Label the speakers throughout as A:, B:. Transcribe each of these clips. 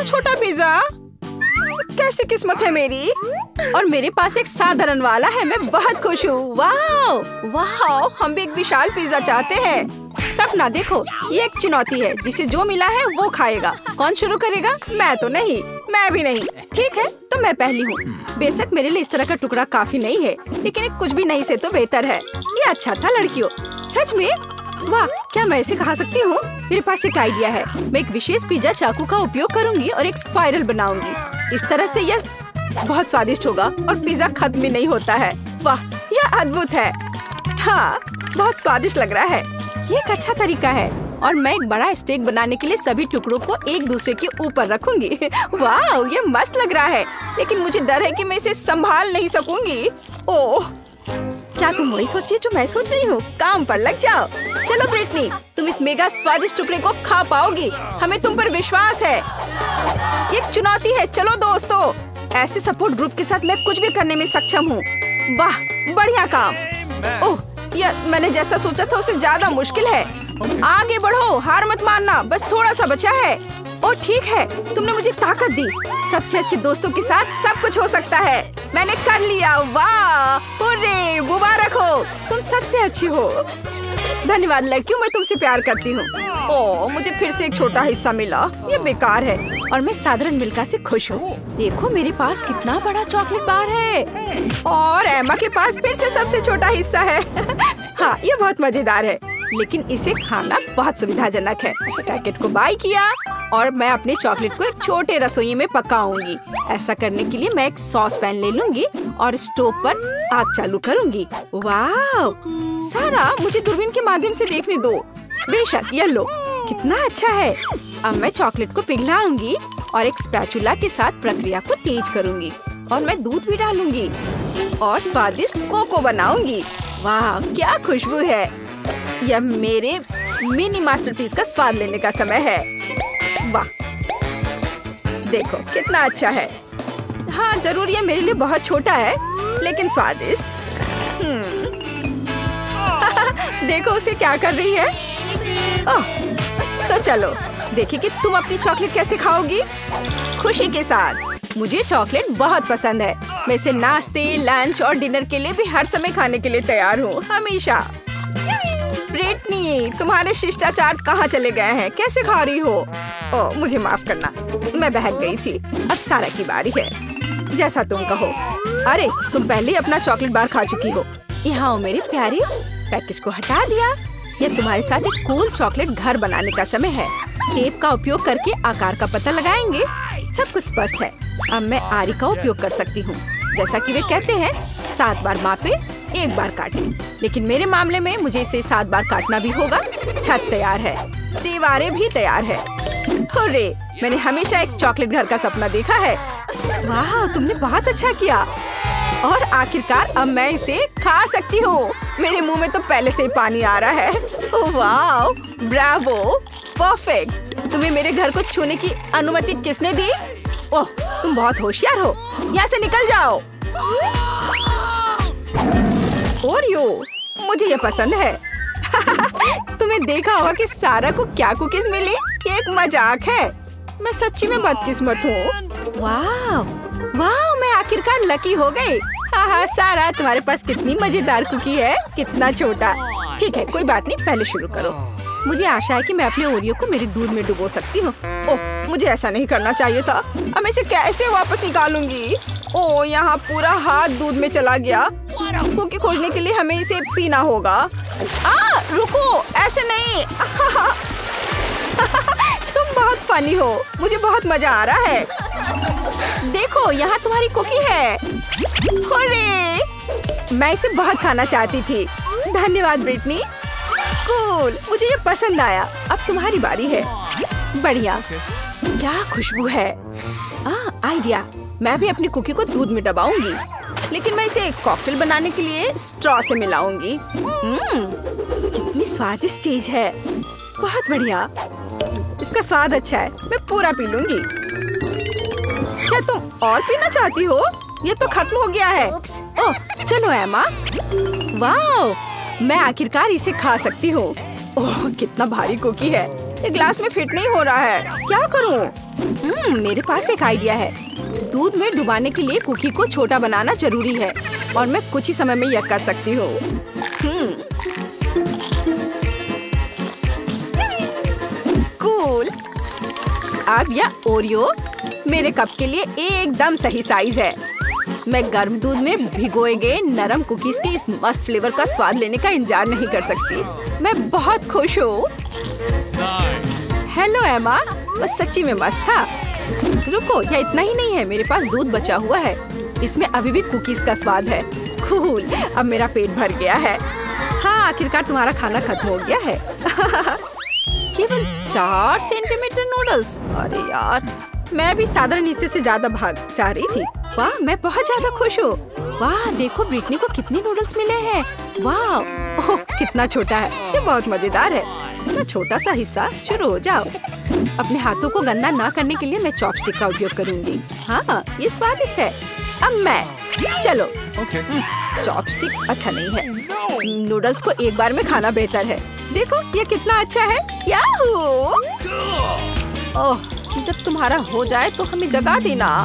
A: इतना छोटा पिज्जा, कैसी किस्मत है मेरी। और मेरे पास एक साधारण वाला है। मैं बहुत खुश हूँ। वाओ वाओ, हम भी एक विशाल पिज्जा चाहते हैं। सपना देखो, ये एक चुनौती है। जिसे जो मिला है वो खाएगा। कौन शुरू करेगा? मैं तो नहीं, मैं भी नहीं। ठीक है, तो मैं पहली हूँ। बेशक मेरे लिए इस तरह का टुकड़ा काफी नहीं है, लेकिन कुछ भी नहीं से तो बेहतर है। ये अच्छा था लड़कियों, सच में। वाह, क्या मैं इसे खा सकती हूँ? मेरे पास एक आइडिया है। मैं एक विशेष पिज्जा चाकू का उपयोग करूँगी और एक स्पाइरल बनाऊंगी। इस तरह से यह बहुत स्वादिष्ट होगा और पिज्जा खत्म भी नहीं होता है। वाह, यह अद्भुत है। हाँ, बहुत स्वादिष्ट लग रहा है। ये एक अच्छा तरीका है। और मैं एक बड़ा स्टेक बनाने के लिए सभी टुकड़ों को एक दूसरे के ऊपर रखूंगी। वाह, ये मस्त लग रहा है, लेकिन मुझे डर है कि मैं इसे संभाल नहीं सकूंगी। ओह, क्या तुम वही सोच रही हो जो मैं सोच रही हूँ? काम पर लग जाओ। चलो ब्रिटनी, तुम इस मेगा स्वादिष्ट टुकड़े को खा पाओगी। हमें तुम पर विश्वास है। ये एक चुनौती है। चलो दोस्तों, ऐसे सपोर्ट ग्रुप के साथ मैं कुछ भी करने में सक्षम हूँ। वाह, बढ़िया काम। ओह, यह मैंने जैसा सोचा था उससे ज्यादा मुश्किल है। आगे बढ़ो, हार मत मानना, बस थोड़ा सा बचा है। ओह ठीक है, तुमने मुझे ताकत दी। सबसे अच्छे दोस्तों के साथ सब कुछ हो सकता है। मैंने कर लिया। वाह, हुर्रे, मुबारक हो, तुम सबसे अच्छी हो। धन्यवाद लड़कियों, मैं तुमसे प्यार करती हूँ। ओह, मुझे फिर से एक छोटा हिस्सा मिला। ये बेकार है और मैं साधारण मिल्का से खुश हूँ। देखो मेरे पास कितना बड़ा चॉकलेट बार है और एम्मा के पास फिर से सबसे छोटा हिस्सा है। हाँ, ये बहुत मजेदार है, लेकिन इसे खाना बहुत सुविधाजनक है। पैकेट को बाय किया और मैं अपने चॉकलेट को एक छोटे रसोई में पकाऊंगी। ऐसा करने के लिए मैं एक सॉस पैन ले लूंगी और स्टोव पर आग चालू करूंगी। वाह, सारा मुझे दूरबीन के माध्यम से देखने दो। बेशक, ये लो, कितना अच्छा है। अब मैं चॉकलेट को पिघलाऊंगी और एक स्पैचुला के साथ प्रक्रिया को तेज करूंगी और मैं दूध भी डालूंगी और स्वादिष्ट कोको बनाऊंगी। वाह, क्या खुशबू है। यह मेरे मिनी मास्टरपीस का स्वाद लेने का समय है। वाह, देखो कितना अच्छा है। हाँ, जरूर यह मेरे लिए बहुत छोटा है, लेकिन स्वादिष्ट। देखो उसे क्या कर रही है। ओह, तो चलो देखिए कि तुम अपनी चॉकलेट कैसे खाओगी। खुशी के साथ। मुझे चॉकलेट बहुत पसंद है। मैं इसे नाश्ते, लंच और डिनर के लिए भी हर समय खाने के लिए तैयार हूँ, हमेशा। ब्रिटनी, तुम्हारे शिष्टाचार कहाँ चले गए हैं? कैसे खा रही हो? ओह, मुझे माफ करना, मैं बहक गई थी। अब सारा की बारी है। जैसा तुम कहो। अरे, तुम पहले ही अपना चॉकलेट बार खा चुकी हो। यहाँ मेरे प्यारे, पैकेज को हटा दिया। यह तुम्हारे साथ एक कूल चॉकलेट घर बनाने का समय है। टेप का उपयोग करके आकार का पता लगाएंगे। सब कुछ स्पष्ट है। अब मैं आरी का उपयोग कर सकती हूँ। जैसा कि वे कहते हैं, 7 बार मापे, 1 बार काटे। लेकिन मेरे मामले में मुझे इसे 7 बार काटना भी होगा। छत तैयार है, दीवारें भी तैयार है। हुर्रे, मैंने हमेशा एक चॉकलेट घर का सपना देखा है। वाह, तुमने बहुत अच्छा किया। और आखिरकार अब मैं इसे खा सकती हूँ। मेरे मुंह में तो पहले से ही पानी आ रहा है। वाह, ब्रावो, परफेक्ट। तुम्हें मेरे घर को छूने की अनुमति किसने दी? ओह, तुम बहुत होशियार हो। यहाँ से निकल जाओ। ओरियो, मुझे ये पसंद है। तुम्हें देखा होगा कि सारा को क्या कुकीज मिली? ये एक मजाक है। मैं सच्ची में बदकिस्मत हूँ। वाह वाह, मैं आखिरकार लकी हो गई। हाँ, सारा, तुम्हारे पास कितनी मजेदार कुकी है। कितना छोटा। ठीक है, कोई बात नहीं, पहले शुरू करो। मुझे आशा है कि मैं अपने ओरियो को मेरे दूध में डुबो सकती हूँ। ओह, मुझे ऐसा नहीं करना चाहिए था। अब मैं इसे कैसे वापस निकालूंगी? ओह, यहाँ पूरा हाथ दूध में चला गया। कुकी खोजने के लिए हमें इसे पीना होगा। रुको, ऐसे नहीं। तुम बहुत फनी हो। मुझे बहुत मजा आ रहा है। देखो, यहाँ तुम्हारी कुकी है। हुर्रे, मैं इसे बहुत खाना चाहती थी। धन्यवाद ब्रिटनी। कूल, मुझे ये पसंद आया। अब तुम्हारी बारी है। बढ़िया, क्या खुशबू है। आइडिया, मैं भी अपनी कुकी को दूध में दबाऊंगी, लेकिन मैं इसे कॉकटेल बनाने के लिए स्ट्रॉ से मिलाऊंगी। कितनी स्वादिष्ट चीज है। बहुत बढ़िया, इसका स्वाद अच्छा है। मैं पूरा पी लूंगी। क्या तुम और पीना चाहती हो? ये तो खत्म हो गया है। ओह, चलो एमा। वाह, मैं आखिरकार इसे खा सकती हूँ। ओह, कितना भारी कुकी है। ये ग्लास में फिट नहीं हो रहा है। क्या करूं? मेरे पास एक आइडिया है। दूध में डुबाने के लिए कुकी को छोटा बनाना जरूरी है और मैं कुछ ही समय में यह कर सकती हूँ। कूल। अब यह ओरियो मेरे कप के लिए एकदम सही साइज है। मैं गर्म दूध में भिगोए गए नरम कुकीज के इस मस्त फ्लेवर का स्वाद लेने का इंतजार नहीं कर सकती। मैं बहुत खुश हूँ। हेलो एमा, बस सच्ची में मस्त था। रुको, यह इतना ही नहीं है, मेरे पास दूध बचा हुआ है। इसमें अभी भी कुकीज का स्वाद है। कूल, अब मेरा पेट भर गया है। हाँ, आखिरकार तुम्हारा खाना खत्म हो गया है। केवल 4 सेंटीमीटर नूडल्स। अरे यार, मैं भी साधारण हिस्से से ज्यादा भाग जा रही थी। वाह, मैं बहुत ज्यादा खुश हूँ। वाह, देखो ब्रिटनी को कितने नूडल्स मिले हैं। वाह, ओह कितना छोटा है। ये बहुत मजेदार है। इतना छोटा सा हिस्सा। शुरू हो जाओ। अपने हाथों को गंदा ना करने के लिए मैं चॉपस्टिक का उपयोग करूंगी। हाँ, ये स्वादिष्ट है। अब मैं चलो। चॉपस्टिक अच्छा नहीं है। नूडल्स को एक बार में खाना बेहतर है। देखो ये कितना अच्छा है। याहू! ओह, जब तुम्हारा हो जाए तो हमें जगा देना।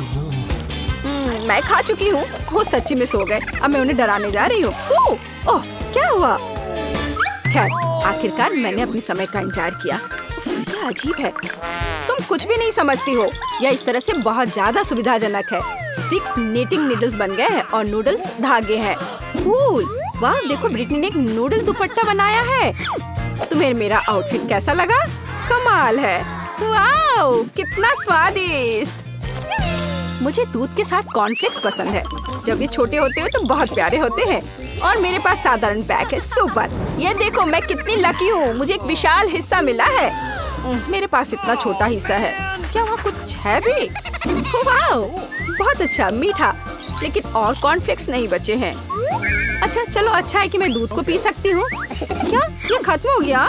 A: मैं खा चुकी हूँ। हो सच्ची में सो गए। अब मैं उन्हें डराने जा रही हूँ। ओह, क्या हुआ? खैर, आखिरकार मैंने अपने समय का इंतजार किया। ये अजीब है। तुम कुछ भी नहीं समझती हो। यह इस तरह से बहुत ज्यादा सुविधाजनक है। स्टिक्स नीटिंग नीडल्स बन गए हैं और नूडल्स धागे हैं। कूल। वाह, देखो ब्रिटनी ने एक नूडल दुपट्टा बनाया है। तुम्हें मेरा आउटफिट कैसा लगा? कमाल है। वाह, कितना स्वादिष्ट। मुझे दूध के साथ कॉर्नफ्लेक्स पसंद है। जब ये छोटे होते हैं तो बहुत प्यारे होते हैं। और मेरे पास साधारण पैक है। सुपर। ये देखो मैं कितनी लकी हूँ। मुझे एक विशाल हिस्सा मिला है। मेरे पास इतना छोटा हिस्सा है। क्या वहाँ कुछ है भी? वाह, बहुत अच्छा, मीठा। लेकिन और कॉर्नफ्लेक्स नहीं बचे हैं। अच्छा चलो, अच्छा है कि मैं दूध को पी सकती हूँ। क्या ये खत्म हो गया?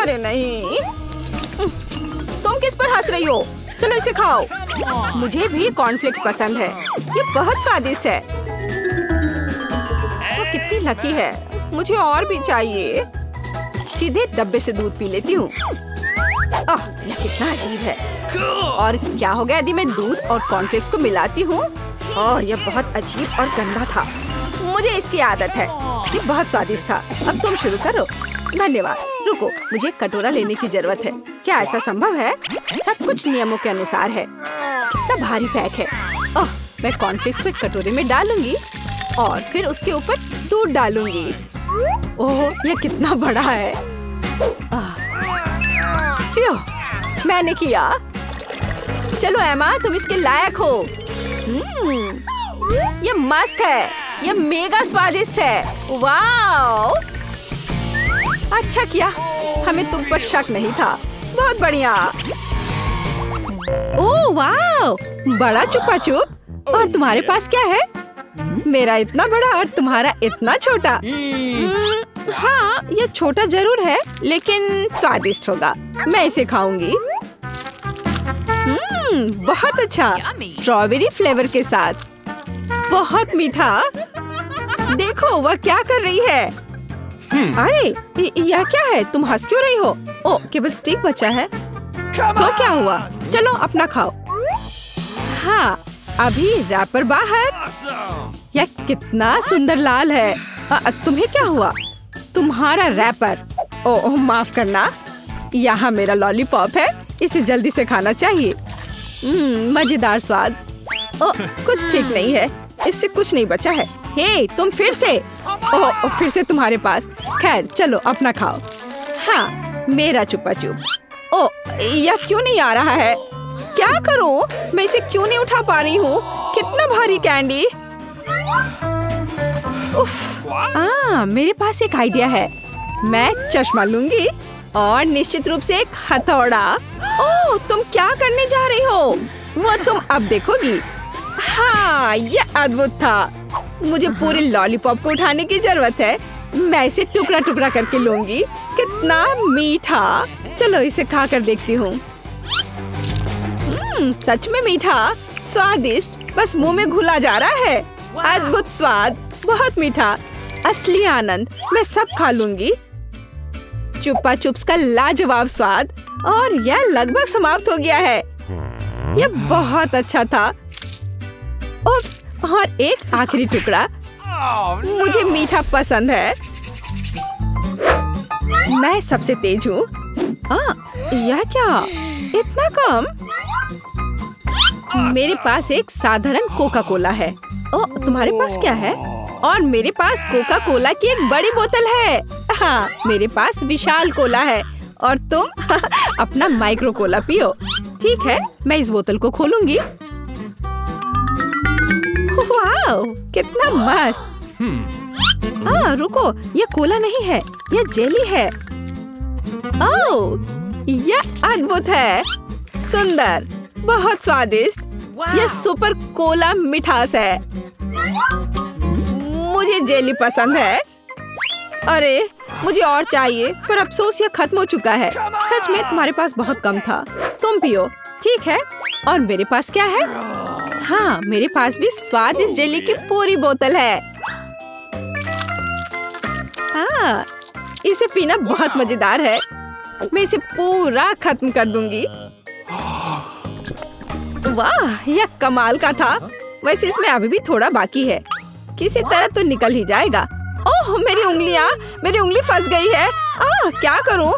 A: अरे नहीं। तुम किस पर हंस रही हो? चलो इसे खाओ। मुझे भी कॉर्नफ्लेक्स पसंद है। ये बहुत स्वादिष्ट है। वो कितनी लकी है। मुझे और भी चाहिए। सीधे डब्बे से दूध पी लेती हूँ। यह कितना अजीब है। और क्या हो गया यदि मैं दूध और कॉर्नफ्लेक्स को मिलाती हूँ? यह बहुत अजीब और गंदा था। मुझे इसकी आदत है। ये बहुत स्वादिष्ट था। अब तुम शुरू करो। धन्यवाद। रुको, मुझे कटोरा लेने की जरूरत है। क्या ऐसा संभव है? सब कुछ नियमों के अनुसार है। कितना भारी पैक है। मैं कॉर्नफ्लेक्स को एक कटोरे में डालूंगी और फिर उसके ऊपर दूध डालूंगी। ओह, यह कितना बड़ा है। मैंने किया। चलो एमा, तुम इसके लायक हो। ये मस्त है। ये मेगा स्वादिष्ट है। वाह, अच्छा किया। हमें तुम पर शक नहीं था। बहुत बढ़िया। ओह वाह, बड़ा चुपा चुप। और तुम्हारे पास क्या है? मेरा इतना बड़ा और तुम्हारा इतना छोटा। हाँ, ये छोटा जरूर है लेकिन स्वादिष्ट होगा। मैं इसे खाऊंगी। बहुत अच्छा, स्ट्रॉबेरी फ्लेवर के साथ। बहुत मीठा। देखो वह क्या कर रही है। अरे यह क्या है? तुम हंस क्यों रही हो? ओह, केवल स्टिक बचा है। तो क्या हुआ? चलो अपना खाओ। हाँ, अभी रैपर बाहर। यह कितना सुंदर लाल है। तुम्हें क्या हुआ? तुम्हारा रैपर। ओह माफ करना। यहाँ मेरा लॉलीपॉप है। इसे जल्दी से खाना चाहिए। मजेदार स्वाद। कुछ ठीक नहीं है। इससे कुछ नहीं बचा है। हे, तुम फिर से। ओह, फिर से तुम्हारे पास। खैर चलो अपना खाओ। हाँ, मेरा चुपा चुप। ओह, यह क्यों नहीं आ रहा है? क्या करूं? मैं इसे क्यों नहीं उठा पा रही हूँ? कितना भारी कैंडी। उफ, मेरे पास एक आइडिया है। मैं चश्मा लूंगी और निश्चित रूप से एक हथौड़ा। ओह, तुम क्या करने जा रही हो? वो तुम अब देखोगी। हाँ, ये अद्भुत था। मुझे पूरे लॉलीपॉप को उठाने की जरूरत है। मैं इसे टुकड़ा टुकड़ा करके लूंगी। कितना मीठा। चलो इसे खा कर देखती हूँ। सच में मीठा, स्वादिष्ट, बस मुंह में घुला जा रहा है। अद्भुत स्वाद, बहुत मीठा, असली आनंद। मैं सब खा लूंगी। चुप्पा चुप्स का लाजवाब स्वाद और यह लगभग समाप्त हो गया है। यह बहुत अच्छा था। उप्स, और एक आखिरी टुकड़ा। मुझे मीठा पसंद है। मैं सबसे तेज हूँ। यह क्या? इतना कम? मेरे पास एक साधारण कोका कोला है। तुम्हारे पास क्या है? और मेरे पास कोका कोला की एक बड़ी बोतल है। हाँ, मेरे पास विशाल कोला है और तुम अपना माइक्रो कोला पियो। ठीक है, मैं इस बोतल को खोलूंगी। वाह, कितना मस्त। रुको, यह कोला नहीं है, यह जेली है। ओह, यह अद्भुत है। सुंदर, बहुत स्वादिष्ट। यह सुपर कोला मिठास है। मुझे जेली पसंद है। अरे, मुझे और चाहिए, पर अफसोस यह खत्म हो चुका है। सच में तुम्हारे पास बहुत कम था। तुम पियो। ठीक है, और मेरे पास क्या है? हाँ, मेरे पास भी स्वादिष्ट जेली की पूरी बोतल है। हाँ, इसे पीना बहुत मजेदार है। मैं इसे पूरा खत्म कर दूंगी। वाह, यह कमाल का था। वैसे इसमें अभी भी थोड़ा बाकी है। किसी तरह तो निकल ही जाएगा। ओह, मेरी उंगली फंस गई है। क्या करूं?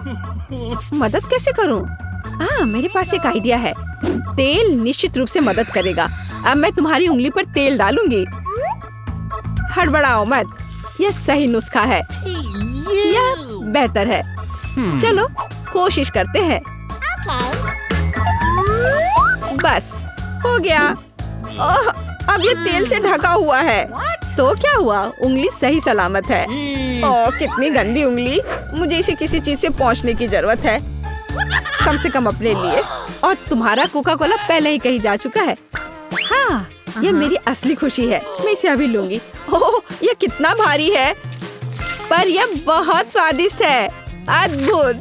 A: मदद कैसे करूं? मेरे पास एक आइडिया है। तेल निश्चित रूप से मदद करेगा। अब मैं तुम्हारी उंगली पर तेल डालूंगी। हड़बड़ाओ मत, यह सही नुस्खा है। यह बेहतर है। चलो कोशिश करते हैं। बस हो गया। अब ये तेल से ढका हुआ है। तो क्या हुआ? उंगली सही सलामत है। कितनी गंदी उंगली। मुझे इसे किसी चीज से पोंछने की जरूरत है, कम से कम अपने लिए। और तुम्हारा कोका कोला पहले ही कहीं जा चुका है। हाँ, ये मेरी असली खुशी है। मैं इसे अभी लूंगी। ओह, ये कितना भारी है, पर यह बहुत स्वादिष्ट है। अद्भुत।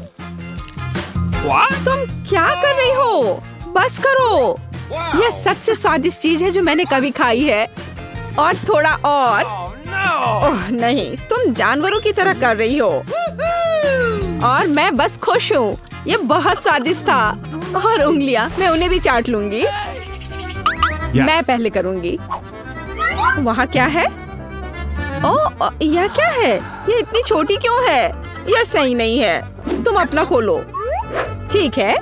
A: तुम क्या कर रही हो? बस करो। यह सबसे स्वादिष्ट चीज है जो मैंने कभी खाई है। और थोड़ा और। ओह नहीं, तुम जानवरों की तरह कर रही हो। और मैं बस खुश हूँ। यह बहुत स्वादिष्ट था। और उंगलियां, मैं उन्हें भी चाट लूंगी। मैं पहले करूंगी। वहाँ क्या है? ओह, यह क्या है? ये इतनी छोटी क्यों है? यह सही नहीं है। तुम अपना खोलो। ठीक है।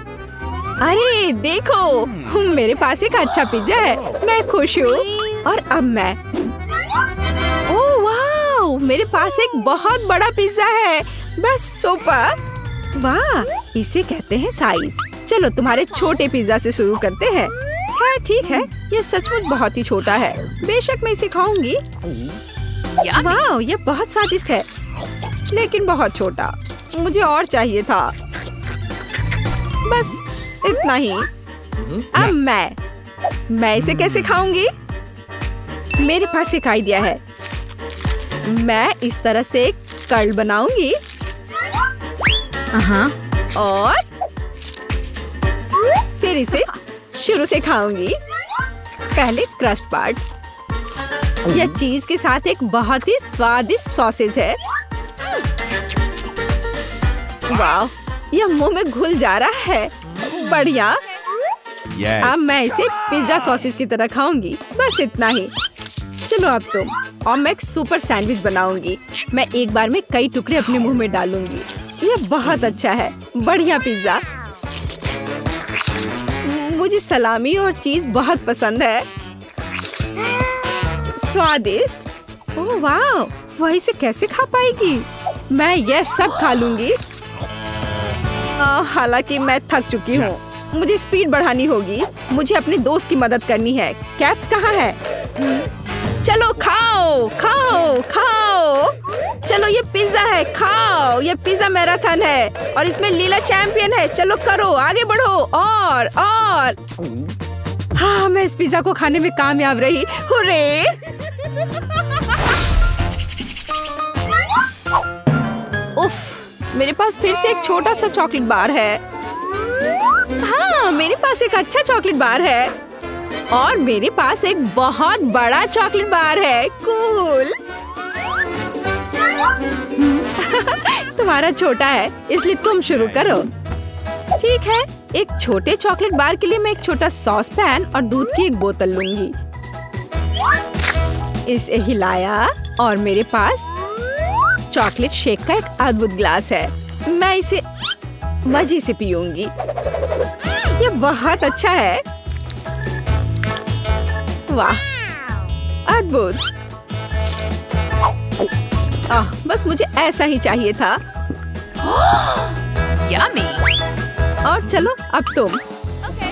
A: अरे देखो, मेरे पास एक अच्छा पिज्जा है। मैं खुश हूँ। और अब मैं, ओह वाह, मेरे पास एक बहुत बड़ा पिज्जा है। बस सुपर। वाह, इसे कहते हैं साइज। चलो तुम्हारे छोटे पिज्जा से शुरू करते हैं। खैर ठीक है, ये सचमुच बहुत ही छोटा है। बेशक मैं इसे खाऊंगी। वाह, ये बहुत स्वादिष्ट है, लेकिन बहुत छोटा। मुझे और चाहिए था। बस इतना ही। अब मैं इसे कैसे खाऊंगी? मेरे पास एक आइडिया है। मैं इस तरह से एक कर्ल बनाऊंगी। और फिर इसे शुरू से खाऊंगी। पहले क्रस्ट पार्ट। यह चीज के साथ एक बहुत ही स्वादिष्ट सॉसेज है। वाह, यह मुंह में घुल जा रहा है। बढ़िया। अब मैं इसे पिज्जा सॉसेज की तरह खाऊंगी। बस इतना ही। चलो अब तुम। और मैं एक सुपर सैंडविच बनाऊंगी। मैं एक बार में कई टुकड़े अपने मुंह में डालूंगी। यह बहुत अच्छा है। बढ़िया पिज्जा। मुझे सलामी और चीज बहुत पसंद है। स्वादिष्ट। ओह वाह, वह इसे कैसे खा पाएगी? मैं यह सब खा लूंगी। हालांकि मैं थक चुकी हूँ। मुझे स्पीड बढ़ानी होगी। मुझे अपने दोस्त की मदद करनी है। कैप्स कहाँ है? चलो खाओ खाओ खाओ। चलो ये पिज्जा है, खाओ। ये पिज्जा मैराथन है और इसमें लीला चैंपियन है। चलो करो, आगे बढ़ो। और हाँ, मैं इस पिज्जा को खाने में कामयाब रही। हुर्रे! उफ, मेरे पास फिर से एक छोटा सा चॉकलेट बार है। हाँ, मेरे पास एक अच्छा चॉकलेट बार है। और मेरे पास एक बहुत बड़ा चॉकलेट बार है। कूल। तुम्हारा छोटा है, इसलिए तुम शुरू करो। ठीक है, एक छोटे चॉकलेट बार के लिए मैं एक छोटा सॉस पैन और दूध की एक बोतल लूंगी। इसे हिलाया और मेरे पास चॉकलेट शेक का एक अद्भुत ग्लास है। मैं इसे मजे से पीऊंगी। ये बहुत अच्छा है। वाह, अद्भुत। बस मुझे ऐसा ही चाहिए था।
B: यम्मी।
A: और चलो अब तुम।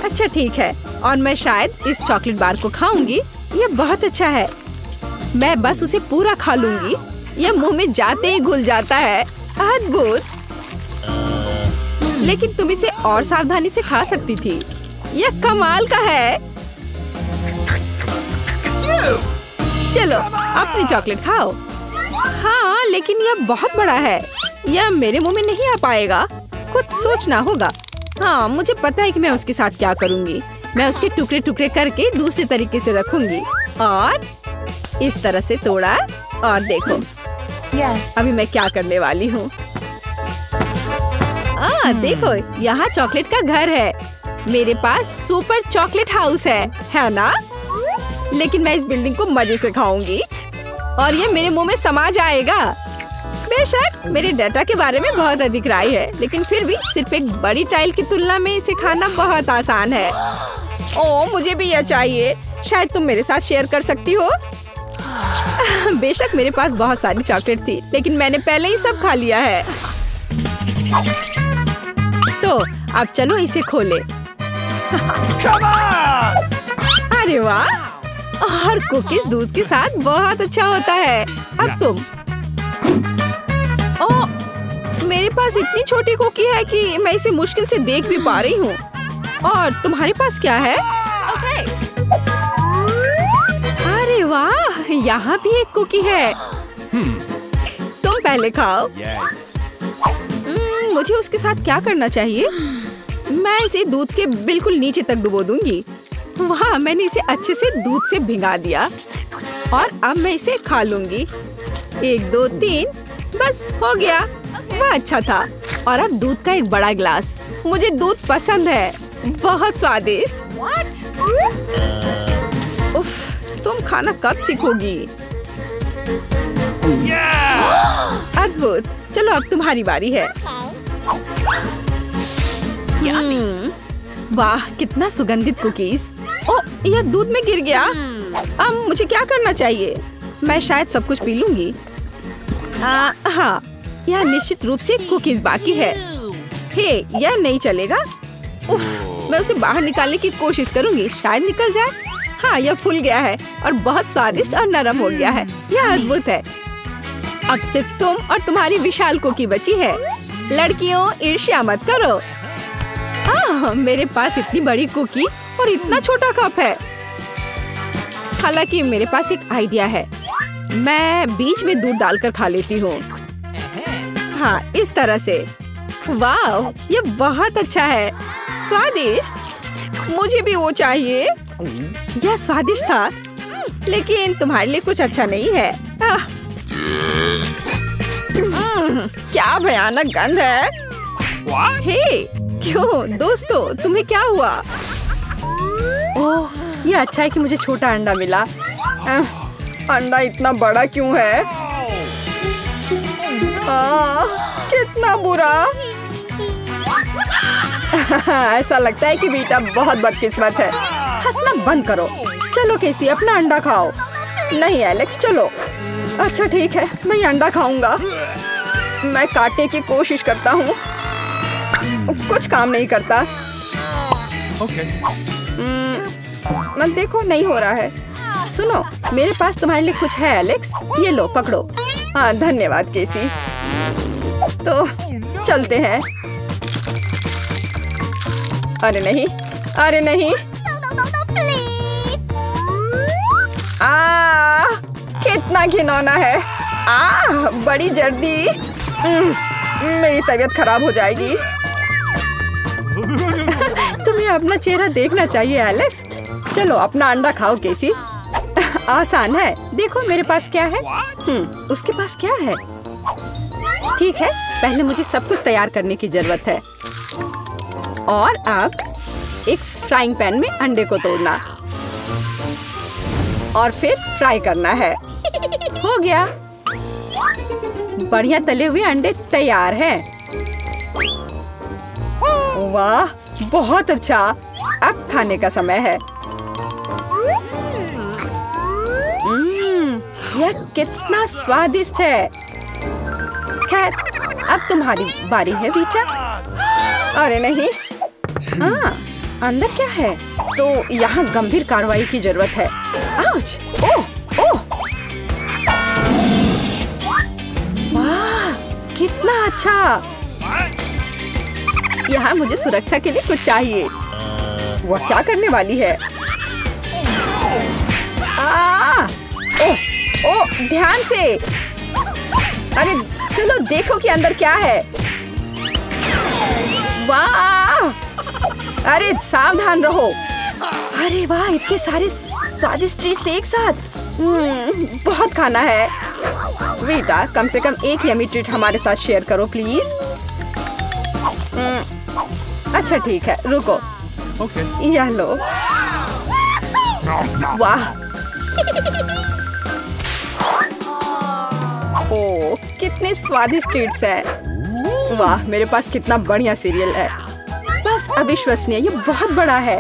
A: अच्छा ठीक है, और मैं शायद इस चॉकलेट बार को खाऊंगी। ये बहुत अच्छा है। मैं बस उसे पूरा खा लूंगी। ये मुंह में जाते ही घुल जाता है। अद्भुत। लेकिन तुम इसे और सावधानी से खा सकती थी। यह कमाल का है। चलो अपनी चॉकलेट खाओ। हाँ, लेकिन यह बहुत बड़ा है। यह मेरे मुंह में नहीं आ पाएगा। कुछ सोचना होगा। हाँ, मुझे पता है कि मैं उसके साथ क्या करूँगी। मैं उसके टुकड़े टुकड़े करके दूसरे तरीके से रखूंगी और इस तरह से तोड़ा। और देखो अभी मैं क्या करने वाली हूँ। देखो, यहाँ चॉकलेट का घर है। मेरे पास सुपर चॉकलेट हाउस है ना? लेकिन मैं इस बिल्डिंग को मजे से खाऊंगी और ये मेरे मुंह में समा जाएगा। बेशक मेरे डाटा के बारे में बहुत अधिक राय है, लेकिन फिर भी सिर्फ एक बड़ी टाइल की तुलना में इसे खाना बहुत आसान है। ओह, मुझे भी यह चाहिए। शायद तुम मेरे साथ शेयर कर सकती हो। बेशक मेरे पास बहुत सारी चॉकलेट थी, लेकिन मैंने पहले ही सब खा लिया है। तो अब चलो इसे खोले। अरे वाह, और कुकीज दूध के साथ बहुत अच्छा होता है। अब तुम। मेरे पास इतनी छोटी कुकी है कि मैं इसे मुश्किल से देख भी पा रही हूँ। और तुम्हारे पास क्या है? अरे वाह, यहाँ भी एक कुकी है। तुम पहले खाओ। मुझे उसके साथ क्या करना चाहिए? मैं इसे दूध के बिल्कुल नीचे तक डुबो दूंगी। वाह, मैंने इसे अच्छे से दूध से भिगा दिया और अब मैं इसे खा लूंगी। 1 2 3, बस हो गया। वह अच्छा था। और अब दूध का एक बड़ा गिलास। मुझे दूध पसंद है, बहुत स्वादिष्ट। उफ, तुम खाना कब सीखोगी? अद्भुत। चलो अब तुम्हारी बारी है। वाह, कितना सुगंधित कुकीज। ओह, यह दूध में गिर गया। अब मुझे क्या करना चाहिए? मैं शायद सब कुछ पी लूंगी। हाँ, यह निश्चित रूप से कुकीज बाकी है। हे, यह नहीं चलेगा। उफ, मैं उसे बाहर निकालने की कोशिश करूंगी, शायद निकल जाए। हाँ, यह फूल गया है और बहुत स्वादिष्ट और नरम हो गया है। यह अद्भुत है। अब सिर्फ तुम और तुम्हारी विशाल कुकी बची है। लड़कियों, ईर्ष्या मत करो। मेरे पास इतनी बड़ी कुकी और इतना छोटा कप है। हालांकि मेरे पास एक आइडिया है। मैं बीच में दूध डालकर खा लेती हूँ। हाँ, इस तरह से। वाह, ये बहुत अच्छा है। स्वादिष्ट। मुझे भी वो चाहिए। यह स्वादिष्ट था, लेकिन तुम्हारे लिए कुछ अच्छा नहीं है। क्या भयानक गंध है। हे, क्यों दोस्तों, तुम्हें क्या हुआ? ओह, ये अच्छा है कि मुझे छोटा अंडा मिला। अंडा इतना बड़ा क्यों है? कितना बुरा। ऐसा लगता है कि बेटा बहुत बदकिस्मत है। हंसना बंद करो। चलो केसी, अपना अंडा खाओ। नहीं एलेक्स, चलो। अच्छा ठीक है, मैं ये अंडा खाऊंगा। मैं काटने की कोशिश करता हूँ, कुछ काम नहीं करता। मत देखो, नहीं हो रहा है। सुनो, मेरे पास तुम्हारे लिए कुछ है एलेक्स। ये लो, पकड़ो। हाँ, धन्यवाद केसी। तो चलते हैं। अरे नहीं, अरे नहीं। कितना घिनौना है। बड़ी जर्दी। मेरी तबीयत खराब हो जाएगी। तुम्हें अपना चेहरा देखना चाहिए एलेक्स। चलो अपना अंडा खाओ केसी। आसान है। देखो मेरे पास क्या है। उसके पास क्या है? ठीक है, पहले मुझे सब कुछ तैयार करने की जरूरत है। और अब एक फ्राइंग पैन में अंडे को तोड़ना और फिर फ्राई करना है। हो गया, बढ़िया तले हुए अंडे तैयार हैं। वाह, बहुत अच्छा। अब खाने का समय है। यह कितना स्वादिष्ट है। खैर, अब तुम्हारी बारी है बीटा। अरे नहीं। हाँ, अंदर क्या है? तो यहाँ गंभीर कार्रवाई की जरूरत है। आउच! ओह, ओह! वाह, कितना अच्छा। यहाँ मुझे सुरक्षा के लिए कुछ चाहिए। वह क्या करने वाली है? ओह, ओह, ध्यान से। अरे चलो देखो कि अंदर क्या है। वाह! अरे सावधान रहो। अरे वाह, इतने सारे स्वादिष्ट ट्रीट्स एक साथ। बहुत खाना है। बेटा, कम से कम एक यमी ट्रीट हमारे साथ शेयर करो प्लीज। अच्छा ठीक है, रुको। यह लो। वाह! ओह, कितने स्वादिष्ट ट्रीट्स हैं। वाह, मेरे पास कितना बढ़िया सीरियल है। बस अविश्वसनीय, ये बहुत बड़ा है।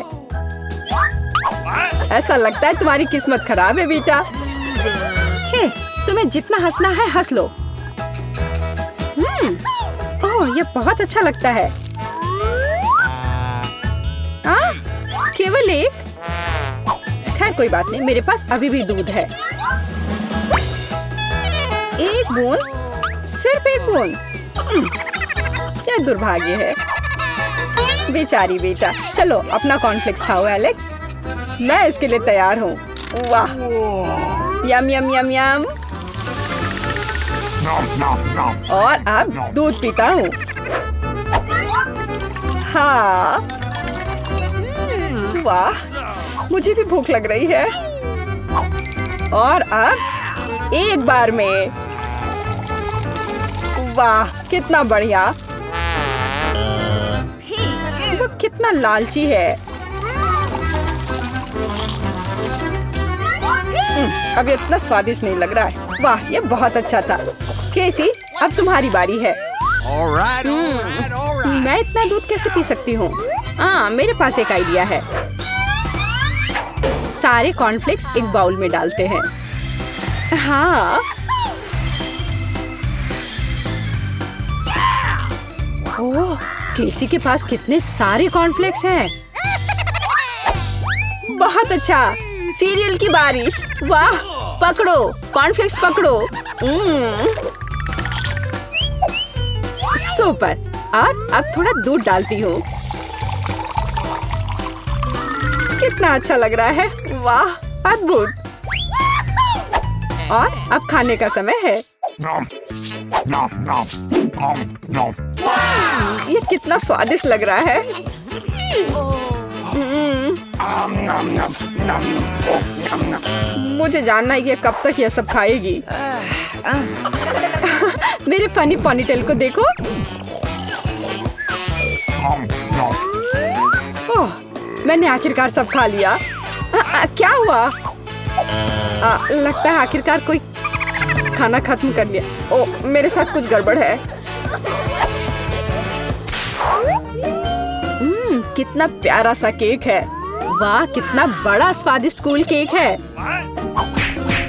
A: ऐसा लगता है तुम्हारी किस्मत खराब है बेटा। हे, तुम्हें जितना हंसना है हंस लो। ओह, ये बहुत अच्छा लगता है। केवल एक? खैर कोई बात नहीं, मेरे पास अभी भी दूध है। एक बूंद, सिर्फ एक बूंद। क्या दुर्भाग्य है। बेचारी बेटा। चलो अपना कॉर्नफ्लेक्स खाओ एलेक्स। मैं इसके लिए तैयार हूँ। वाह, यम यम यम यम। और अब दूध पीता हूँ। हाँ, वाह, मुझे भी भूख लग रही है। और अब एक बार में। वाह, कितना बढ़िया। वो कितना लालची है। अब ये इतना स्वादिष्ट नहीं लग रहा है। वाह, ये बहुत अच्छा था। केसी, अब तुम्हारी बारी है। मैं इतना दूध कैसे पी सकती हूँ? हाँ, मेरे पास एक आइडिया है। सारे कॉर्नफ्लेक्स एक बाउल में डालते हैं। हाँ। ओह, केसी के पास कितने सारे कॉर्नफ्लेक्स हैं। बहुत अच्छा। सीरियल की बारिश। वाह, पकड़ो कॉर्नफ्लेक्स, पकड़ो। सुपर। और अब थोड़ा दूध डालती हूँ। कितना अच्छा लग रहा है। वाह, अद्भुत। और अब खाने का समय है। ये कितना स्वादिष्ट लग रहा है। मुझे जानना है कि कब तक ये सब खाएगी। मेरे फनी पॉनीटेल को देखो। ओह, मैंने आखिरकार सब खा लिया। क्या हुआ? लगता है आखिरकार कोई खाना खत्म कर लिया। ओह, मेरे साथ कुछ गड़बड़ है। कितना प्यारा सा केक है। वाह, कितना बड़ा स्वादिष्ट कूल केक है।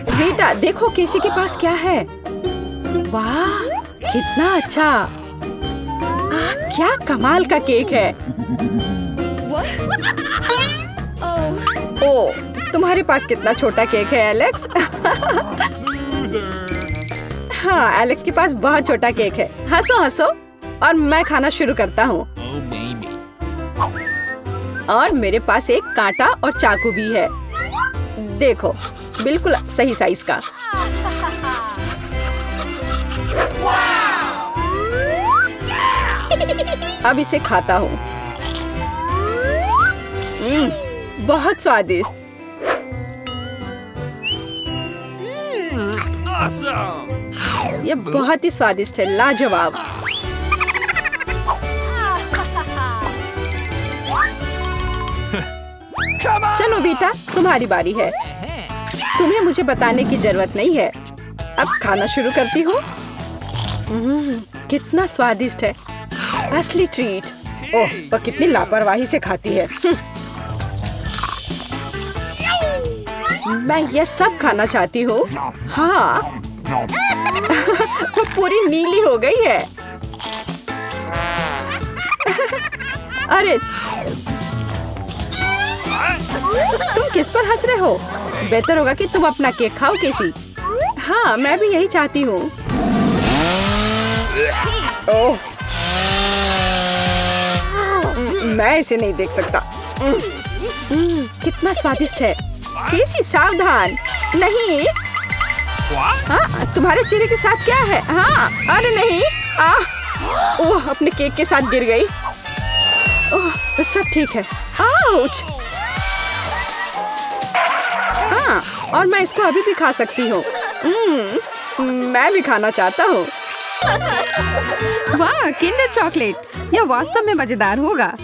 A: बेटा देखो केसी के पास क्या है। वाह, कितना अच्छा। क्या कमाल का केक है। ओह, तुम्हारे पास कितना छोटा केक है एलेक्स। हाँ, एलेक्स के पास बहुत छोटा केक है। हंसो हंसो। और मैं खाना शुरू करता हूँ। और मेरे पास एक कांटा और चाकू भी है। देखो, बिल्कुल सही साइज का। अब इसे खाता हूँ। बहुत स्वादिष्ट। ये बहुत ही स्वादिष्ट है, लाजवाब। चलो बेटा, तुम्हारी बारी है। तुम्हें मुझे बताने की जरूरत नहीं है। अब खाना शुरू करती हूँ। कितना स्वादिष्ट है, असली ट्रीट। ओह, वह कितनी लापरवाही से खाती है। मैं ये सब खाना चाहती हूँ। हाँ। वो पूरी नीली हो गई है। अरे, तुम किस पर हंस रहे हो? बेहतर होगा कि तुम अपना केक खाओ किसी। हाँ, मैं भी यही चाहती हूँ। ओह, मैं इसे नहीं देख सकता। कितना स्वादिष्ट है। केसी, सावधान। नहीं। हाँ, तुम्हारे चेहरे के साथ क्या है? हाँ, अरे नहीं। ओह, अपने केक के साथ गिर गई। ओह, सब ठीक है। आउच। हाँ, और मैं इसको अभी भी खा सकती हूँ। मैं भी खाना चाहता हूँ। वाह, किंडर चॉकलेट। यह वास्तव में मजेदार होगा।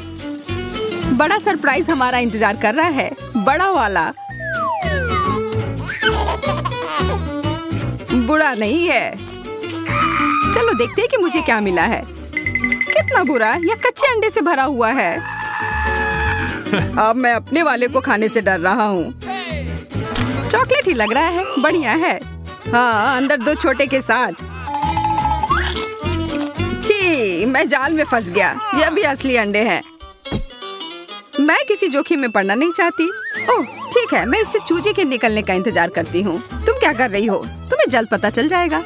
A: बड़ा सरप्राइज हमारा इंतजार कर रहा है, बड़ा वाला। बुरा नहीं है। चलो देखते हैं कि मुझे क्या मिला है। कितना बुरा, यह कच्चे अंडे से भरा हुआ है। अब मैं अपने वाले को खाने से डर रहा हूँ। चॉकलेट ही लग रहा है, बढ़िया है। हाँ, अंदर दो छोटे के साथ। छी, मैं जाल में फंस गया। यह भी असली अंडे हैं। मैं किसी जोखिम में पड़ना नहीं चाहती। ओह, ठीक है, मैं इससे चूजे के निकलने का इंतजार करती हूँ। तुम क्या कर रही हो? तुम्हें जल्द पता चल जाएगा।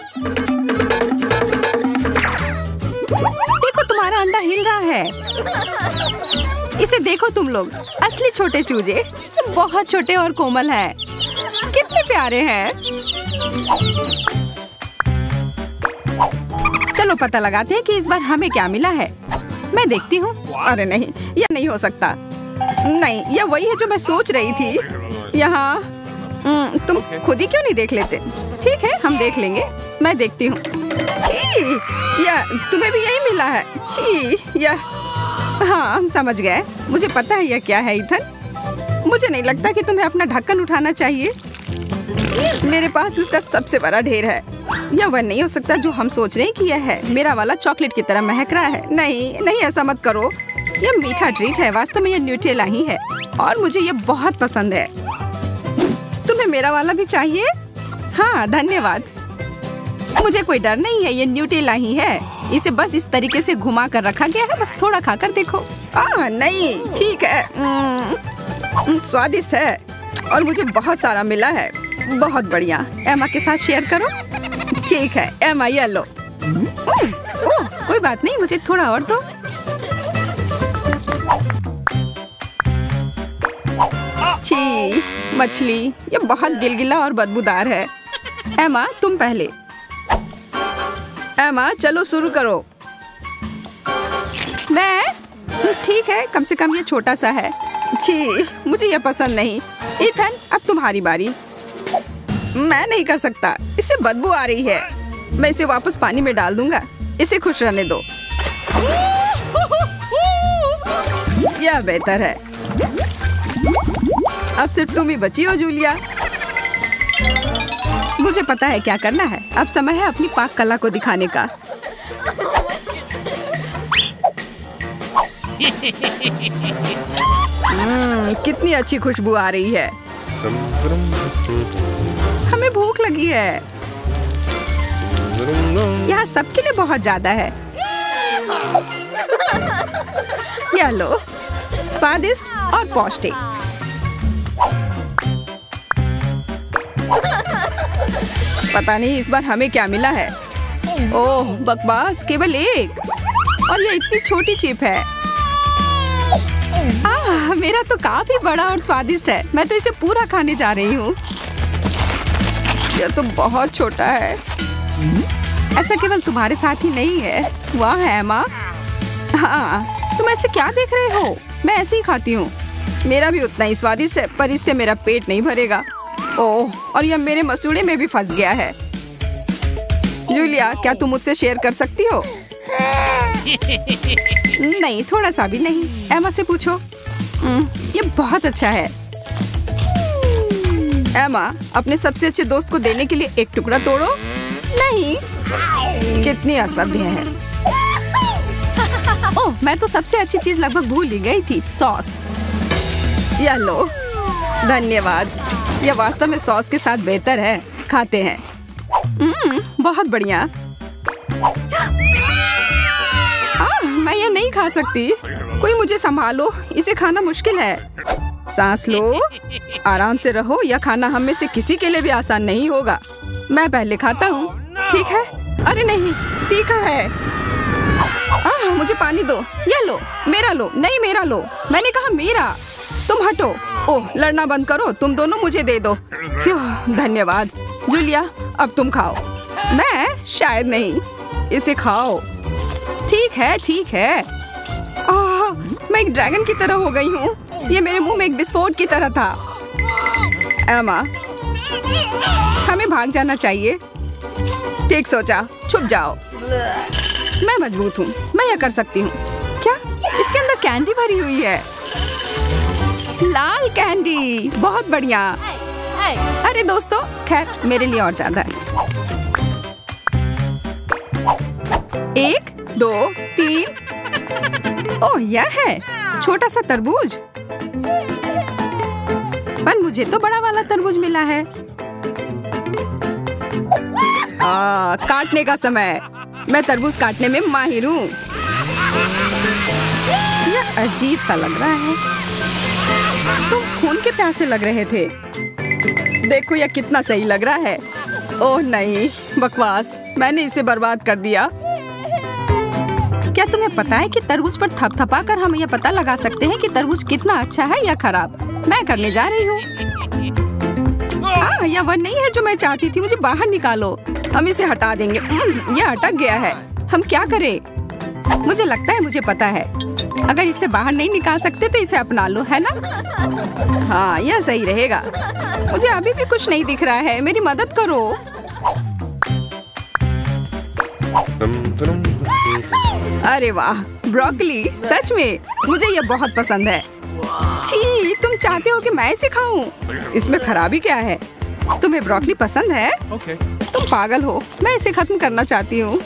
A: देखो, तुम्हारा अंडा हिल रहा है। इसे देखो तुम लोग, असली छोटे चूजे। बहुत छोटे और कोमल हैं। कितने प्यारे हैं। चलो पता लगाते हैं कि इस बार हमें क्या मिला है। मैं देखती हूँ। अरे नहीं, यह नहीं हो सकता। नहीं, यह वही है जो मैं सोच रही थी। यहाँ तुम खुद ही क्यों नहीं देख लेते? ठीक है, हम देख लेंगे। मैं देखती हूँ। या तुम्हें भी यही मिला है? या हाँ, हम समझ गए। मुझे पता है यह क्या है, ईथन। मुझे नहीं लगता कि तुम्हें अपना ढक्कन उठाना चाहिए। मेरे पास इसका सबसे बड़ा ढेर है। यह वह नहीं हो सकता जो हम सोच रहे हैं कि यह है। मेरा वाला चॉकलेट की तरह महक रहा है। नहीं नहीं, ऐसा मत करो। यह मीठा ट्रीट है। वास्तव में यह न्यूटेला ही है और मुझे यह बहुत पसंद है। तुम्हें मेरा वाला भी चाहिए? हाँ, धन्यवाद। मुझे कोई डर नहीं है, ये न्यूटेला ही है। इसे बस इस तरीके से घुमा कर रखा गया है। बस थोड़ा खाकर देखो। नहीं, ठीक है। स्वादिष्ट है और मुझे बहुत सारा मिला है। बहुत बढ़िया। एमा के साथ शेयर करो। ठीक है, एमा, ये लो। ओह, कोई बात नहीं, मुझे थोड़ा और दो। छी, मछली, ये बहुत गिलगिला और बदबूदार है। एमा, तुम पहले। एमा, चलो शुरू करो। मैं? ठीक है, कम से कम ये छोटा सा है। छी, मुझे ये पसंद नहीं। ईथन, अब तुम्हारी बारी। मैं नहीं कर सकता, इससे बदबू आ रही है। मैं इसे वापस पानी में डाल दूंगा। इसे खुश रहने दो। यह बेहतर है। अब सिर्फ तुम ही बची हो, जूलिया। मुझे पता है क्या करना है। अब समय है अपनी पाक कला को दिखाने का। कितनी अच्छी खुशबू आ रही है। हमें भूख लगी है। यहाँ सबके लिए बहुत ज्यादा है। यह लो, स्वादिष्ट और पौष्टिक। पता नहीं इस बार हमें क्या मिला है। ओह, बकवास, केवल एक। और यह इतनी छोटी चिप है। मेरा तो काफी बड़ा और स्वादिष्ट है। मैं तो इसे पूरा खाने जा रही हूँ। यह तो बहुत छोटा है। ऐसा केवल तुम्हारे साथ ही नहीं है। वाह एमा। हाँ, तुम ऐसे क्या देख रहे हो? मैं ऐसे ही खाती हूँ। मेरा भी उतना ही स्वादिष्ट है, पर इससे मेरा पेट नहीं भरेगा। ओह, और यह मेरे मसूड़े में भी फंस गया है। जूलिया, क्या तुम मुझसे शेयर कर सकती हो? नहीं, थोड़ा सा भी नहीं। एमा से पूछो। ये बहुत अच्छा है। एमा, अपने सबसे अच्छे दोस्त को देने के लिए एक टुकड़ा तोड़ो। नहीं, कितनी असभ्य है। ओह, मैं तो सबसे अच्छी चीज लगभग भूल ही गई थी, सॉस। यह लो। धन्यवाद। यह वास्तव में सॉस के साथ बेहतर है। खाते हैं। बहुत बढ़िया। मैं यह नहीं खा सकती। कोई मुझे संभालो, इसे खाना मुश्किल है। सांस लो, आराम से रहो। यह खाना हम में से किसी के लिए भी आसान नहीं होगा। मैं पहले खाता हूँ, ठीक है? अरे नहीं, तीखा है। मुझे पानी दो। यह लो, मेरा लो। नहीं, मेरा लो। मैंने कहा मेरा। तुम हटो। ओह, लड़ना बंद करो। तुम दोनों मुझे दे दो। धन्यवाद। जूलिया, अब तुम खाओ। मैं शायद नहीं। इसे खाओ। ठीक है, ठीक है। मैं एक ड्रैगन की तरह हो गई हूँ। ये मेरे मुंह में एक विस्फोट की तरह था। एमा, हमें भाग जाना चाहिए। ठीक सोचा, छुप जाओ। मैं मजबूत हूँ, मैं यह कर सकती हूँ। क्या? इसके अंदर कैंडी भरी हुई है। लाल कैंडी, बहुत बढ़िया। अरे दोस्तों, खैर मेरे लिए और ज्यादा है। 1, 2, 3। ओह, यह है छोटा सा तरबूज। पर मुझे तो बड़ा वाला तरबूज मिला है। काटने का समय। मैं तरबूज काटने में माहिर हूँ। यह अजीब सा लग रहा है। तुम खून के प्यासे लग रहे थे। देखो यह कितना सही लग रहा है। ओह नहीं, बकवास। मैंने इसे बर्बाद कर दिया। क्या तुम्हें पता है कि तरबूज पर थपथपा कर हम यह पता लगा सकते हैं कि तरबूज कितना अच्छा है या खराब? मैं करने जा रही हूँ। यह वह नहीं है जो मैं चाहती थी। मुझे बाहर निकालो। हम इसे हटा देंगे। यह अटक गया है। हम क्या करें? मुझे लगता है मुझे पता है। अगर इसे बाहर नहीं निकाल सकते तो इसे अपना लो, है ना? हाँ, यह सही रहेगा। मुझे अभी भी कुछ नहीं दिख रहा है। मेरी मदद करो। अरे वाह, ब्रोकली। सच में मुझे यह बहुत पसंद है। छी, तुम चाहते हो कि मैं इसे खाऊं? इसमें खराबी क्या है? तुम्हें ब्रोकली पसंद है? तुम पागल हो। मैं इसे खत्म करना चाहती हूँ।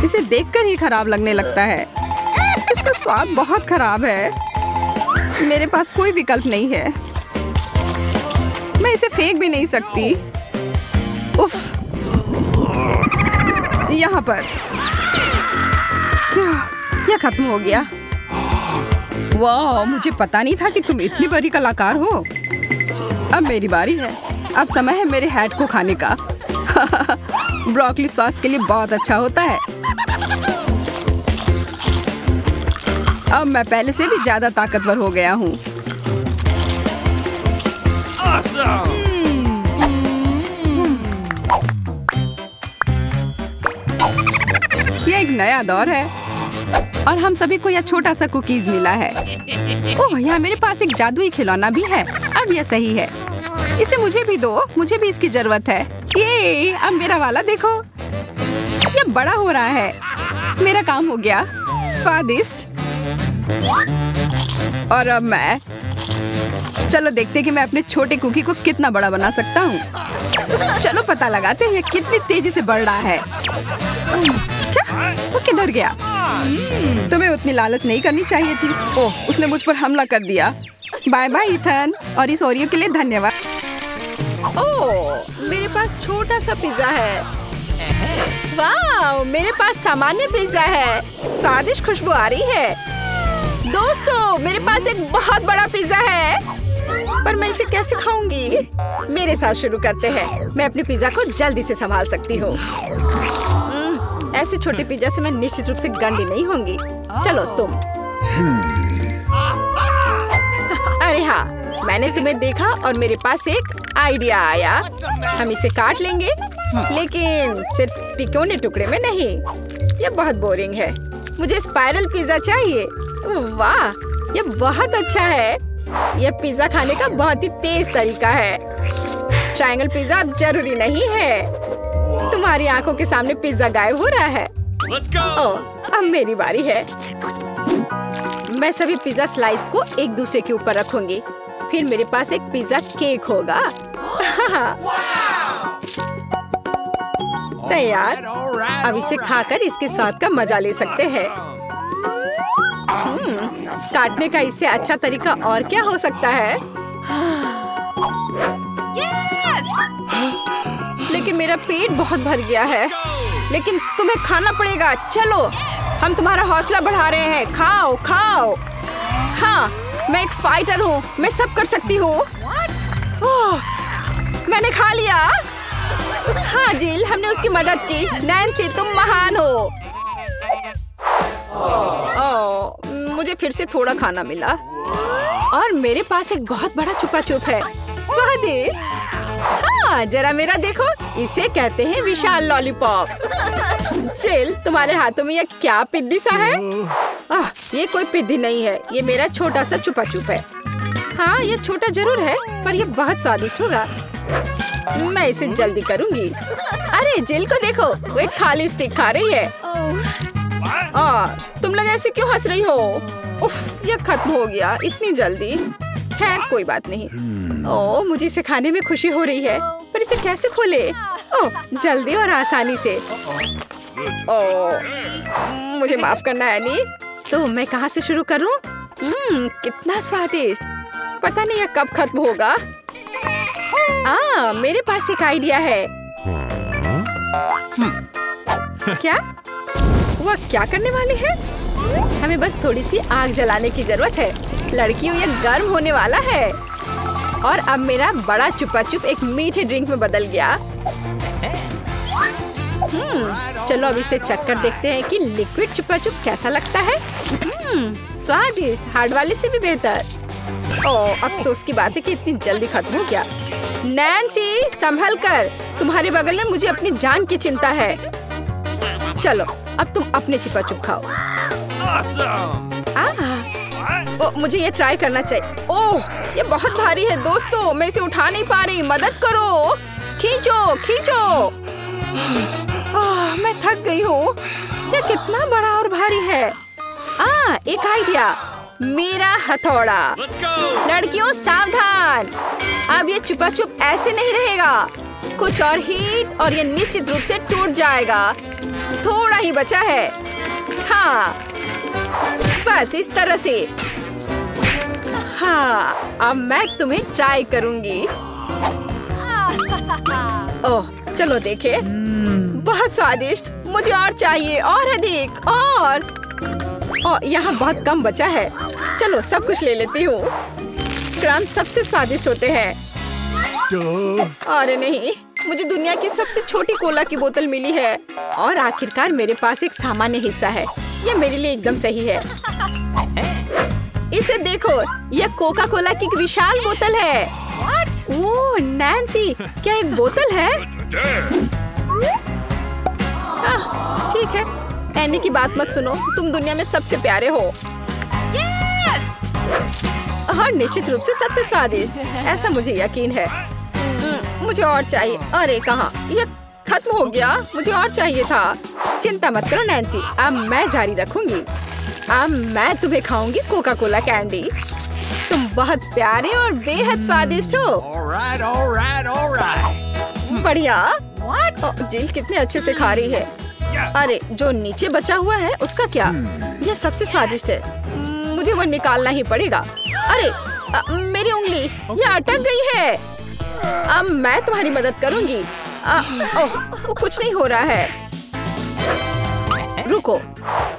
A: इसे देखकर ही खराब लगने लगता है। इसका स्वाद बहुत खराब है। मेरे पास कोई विकल्प नहीं है। मैं इसे फेंक भी नहीं सकती। उफ, यहाँ पर। यह खत्म हो गया। वाह, मुझे पता नहीं था कि तुम इतनी बड़ी कलाकार हो। अब मेरी बारी है। अब समय है मेरे हैट को खाने का। ब्रोकली स्वास्थ्य के लिए बहुत अच्छा होता है। अब मैं पहले से भी ज्यादा ताकतवर हो गया हूँ। यह एक नया दौर है और हम सभी को यह छोटा सा कुकीज मिला है। ओह, यहाँ मेरे पास एक जादुई खिलौना भी है। अब यह सही है। इसे मुझे भी दो। मुझे भी इसकी जरूरत है। ये अब मेरा वाला देखो। यह बड़ा हो रहा है। मेरा काम हो गया। स्वादिष्ट। और अब मैं, चलो देखते हैं कि मैं अपने छोटे कुकी को कितना बड़ा बना सकता हूँ। चलो पता लगाते हैं कितनी तेजी से बढ़ रहा है। क्या? वो किधर गया? तुम्हें उतनी लालच नहीं करनी चाहिए थी। ओह, उसने मुझ पर हमला कर दिया। बाय बाय इथन, और इस ओरियो के लिए धन्यवाद। ओह, मेरे पास छोटा सा पिज्जा है। वाह, मेरे पास सामान्य पिज्जा है। स्वादिष्ट खुशबू आ रही है। दोस्तों, मेरे पास एक बहुत बड़ा पिज्जा है। पर मैं इसे कैसे खाऊंगी? मेरे साथ शुरू करते हैं। मैं अपने पिज्जा को जल्दी से संभाल सकती हूँ। ऐसे छोटे पिज्जा से मैं निश्चित रूप से गंदी नहीं होंगी। चलो तुम। अरे हाँ, मैंने तुम्हें देखा और मेरे पास एक आइडिया आया। हम इसे काट लेंगे, लेकिन सिर्फ तिकोने टुकड़े में नहीं। यह बहुत बोरिंग है। मुझे स्पाइरल पिज्जा चाहिए। वाह, यह बहुत अच्छा है। यह पिज्जा खाने का बहुत ही तेज तरीका है। ट्रायंगल पिज्जा अब जरूरी नहीं है। तुम्हारी आंखों के सामने पिज्जा गायब हो रहा है। ओह, अब मेरी बारी है। मैं सभी पिज्जा स्लाइस को एक दूसरे के ऊपर रखूंगी। फिर मेरे पास एक पिज्जा केक होगा। तैयार। अब इसे खाकर इसके स्वाद का मजा ले सकते हैं। काटने का इससे अच्छा तरीका और क्या हो सकता है? लेकिन मेरा पेट बहुत भर गया है। लेकिन तुम्हें खाना पड़ेगा। चलो, हम तुम्हारा हौसला बढ़ा रहे हैं। खाओ खाओ। हाँ, मैं एक फाइटर हूँ, मैं सब कर सकती हूँ। मैंने खा लिया। हाँ जिल, हमने उसकी मदद की। नैन्सी, तुम महान हो। मुझे फिर से थोड़ा खाना मिला और मेरे पास एक बहुत बड़ा छुपा छुप है। स्वादिष्ट। हाँ, जरा मेरा देखो। इसे कहते हैं विशाल लॉलीपॉप। जिल, तुम्हारे हाथों में ये क्या पिद्दी सा है? ये कोई पिद्दी नहीं है, ये मेरा छोटा सा छुपा छुप है। हाँ, ये छोटा जरूर है, पर ये बहुत स्वादिष्ट होगा। मैं इसे जल्दी करूंगी। अरे जिल को देखो, वो एक खाली स्टिक खा रही है। तुम लोग ऐसे क्यों हंस रही हो? उफ, ये खत्म हो गया इतनी जल्दी। खैर कोई बात नहीं। मुझे इसे खाने में खुशी हो रही है, पर इसे कैसे खोले? जल्दी और आसानी से। मुझे माफ करना एनी। तो मैं कहाँ से शुरू करूँ? कितना स्वादिष्ट। पता नहीं ये कब खत्म होगा। मेरे पास एक आइडिया है। क्या? वह क्या करने वाली है? हमें बस थोड़ी सी आग जलाने की जरूरत है। लड़कियों, ये गर्म होने वाला है। और अब मेरा बड़ा छुपा छुप एक मीठे ड्रिंक में बदल गया। चलो अब इसे चक्कर देखते हैं कि लिक्विड छुपा छुप कैसा लगता है। स्वादिष्ट, हार्ड वाले से भी बेहतर। अफसोस की बात है कि इतनी जल्दी खत्म हो गया। नैन्सी, संभल कर, तुम्हारे बगल में मुझे अपनी जान की चिंता है। चलो अब तुम अपने छुपा छुप खाओ। मुझे ये ट्राई करना चाहिए। ये बहुत भारी है दोस्तों, मैं इसे उठा नहीं पा रही। मदद करो, खींचो खींचो। मैं थक गई हूँ। ये कितना बड़ा और भारी है। एक आइडिया, मेरा हथौड़ा। लड़कियों सावधान, अब ये छुपा छुप ऐसे नहीं रहेगा। कुछ और हीट और ये निश्चित रूप से टूट जाएगा। थोड़ा ही बचा है। हाँ, बस इस तरह से। हाँ, अब मैं तुम्हें ट्राई करूंगी। चलो देखे। बहुत स्वादिष्ट। मुझे और चाहिए, और अधिक। और यहाँ बहुत कम बचा है। चलो सब कुछ ले लेती हूँ। क्रम सबसे स्वादिष्ट होते हैं। अरे नहीं, मुझे दुनिया की सबसे छोटी कोला की बोतल मिली है। और आखिरकार मेरे पास एक सामान्य हिस्सा है। ये मेरे लिए एकदम सही है। इसे देखो, यह कोका कोला की एक विशाल बोतल है। ओह नैन्सी, क्या एक बोतल है? ठीक है, एनी की बात मत सुनो। तुम दुनिया में सबसे प्यारे हो। और निश्चित रूप से सबसे स्वादिष्ट, ऐसा मुझे यकीन है। मुझे और चाहिए। अरे कहाँ, ये खत्म हो गया। मुझे और चाहिए था। चिंता मत करो नैन्सी, अब मैं जारी रखूंगी। अब मैं तुम्हें खाऊंगी कोका कोला कैंडी। तुम बहुत प्यारे और बेहद स्वादिष्ट हो। बढ़िया। जिल कितने अच्छे से खा रही है। अरे जो नीचे बचा हुआ है उसका क्या? यह सबसे स्वादिष्ट है। मुझे वो निकालना ही पड़ेगा। अरे मेरी उंगली, यह अटक गई है। अब मैं तुम्हारी मदद करूंगी। वो कुछ नहीं हो रहा है। रुको,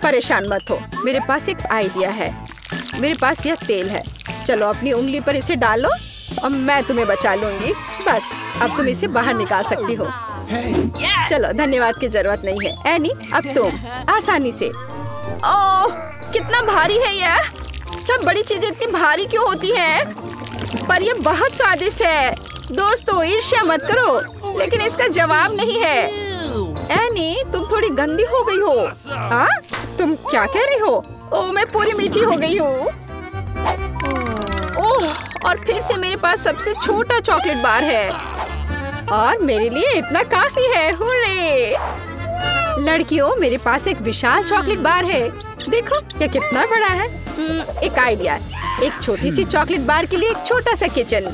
A: परेशान मत हो, मेरे पास एक आइडिया है। मेरे पास यह तेल है। चलो अपनी उंगली पर इसे डालो और मैं तुम्हें बचा लूंगी। बस अब तुम इसे बाहर निकाल सकती हो। चलो, धन्यवाद की जरूरत नहीं है। एनी, अब तुम आसानी से। ओह, कितना भारी है यह। सब बड़ी चीजें इतनी भारी क्यों होती हैं? पर यह बहुत स्वादिष्ट है। दोस्तों, ईर्ष्या मत करो, लेकिन इसका जवाब नहीं है। एनी, तुम थोड़ी गंदी हो गई हो। तुम क्या कह रही हो? ओह, मैं पूरी मीठी हो गई हूँ। ओह, और फिर से मेरे पास सबसे छोटा चॉकलेट बार है और मेरे लिए इतना काफी है। हुर्रे! लड़कियों, मेरे पास एक विशाल चॉकलेट बार है। देखो ये कितना बड़ा है। एक आइडिया है। एक छोटी सी चॉकलेट बार के लिए एक छोटा सा किचन।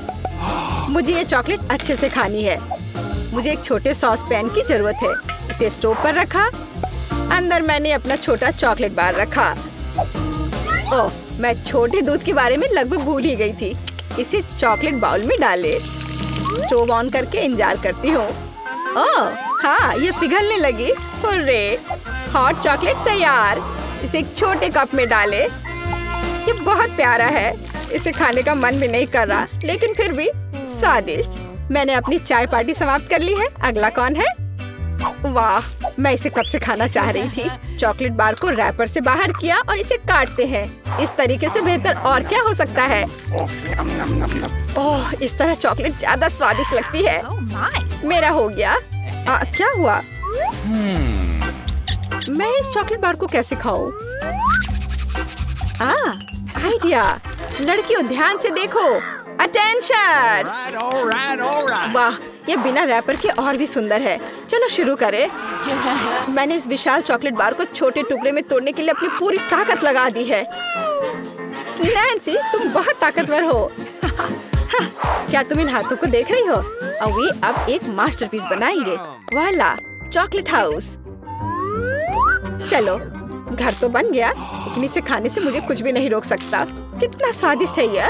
A: मुझे ये चॉकलेट अच्छे से खानी है। मुझे एक छोटे सॉस पैन की जरूरत है। इसे स्टोव पर रखा। अंदर मैंने अपना छोटा चॉकलेट बार रखा। ओह, मैं छोटे दूध के बारे में लगभग भूल ही गई थी। इसे चॉकलेट बाउल में डाले। स्टोव ऑन करके इंतजार करती हूँ। ओह हाँ, ये पिघलने लगी। हुर्रे, हॉट चॉकलेट तैयार। इसे एक छोटे कप में डाले। ये बहुत प्यारा है। इसे खाने का मन भी नहीं कर रहा, लेकिन फिर भी स्वादिष्ट। मैंने अपनी चाय पार्टी समाप्त कर ली है। अगला कौन है? वाह, मैं इसे कब से खाना चाह रही थी। चॉकलेट बार को रैपर से बाहर किया और इसे काटते हैं। इस तरीके से बेहतर और क्या हो सकता है। ओह, इस तरह चॉकलेट ज्यादा स्वादिष्ट लगती है। मेरा हो गया। क्या हुआ? मैं इस चॉकलेट बार को कैसे खाऊं? आइडिया। लड़कियों ध्यान से देखो। अटेंशन। वाह, ये बिना रैपर के और भी सुंदर है। चलो शुरू करें। मैंने इस विशाल चॉकलेट बार को छोटे टुकड़े में तोड़ने के लिए अपनी पूरी ताकत लगा दी है। नैन्सी, तुम बहुत ताकतवर हो। क्या तुम इन हाथों को देख रही हो? वे अब एक मास्टरपीस बनाएंगे। वाला, चॉकलेट हाउस। चलो, घर तो बन गया, लेकिन इसे खाने से मुझे कुछ भी नहीं रोक सकता। कितना स्वादिष्ट है यह।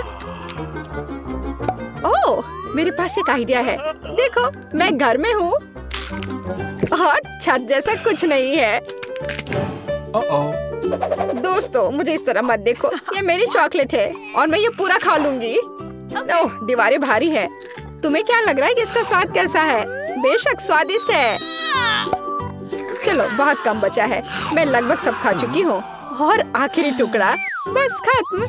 A: ओह, मेरे पास एक आइडिया है। देखो, मैं घर में हूँ और छत जैसा कुछ नहीं है। दोस्तों, मुझे इस तरह मत देखो। ये मेरी चॉकलेट है और मैं ये पूरा खा लूंगी। ओह, दीवारें भारी है। तुम्हें क्या लग रहा है कि इसका स्वाद कैसा है? बेशक स्वादिष्ट है। चलो, बहुत कम बचा है। मैं लगभग सब खा चुकी हूँ और आखिरी टुकड़ा बस खत्म।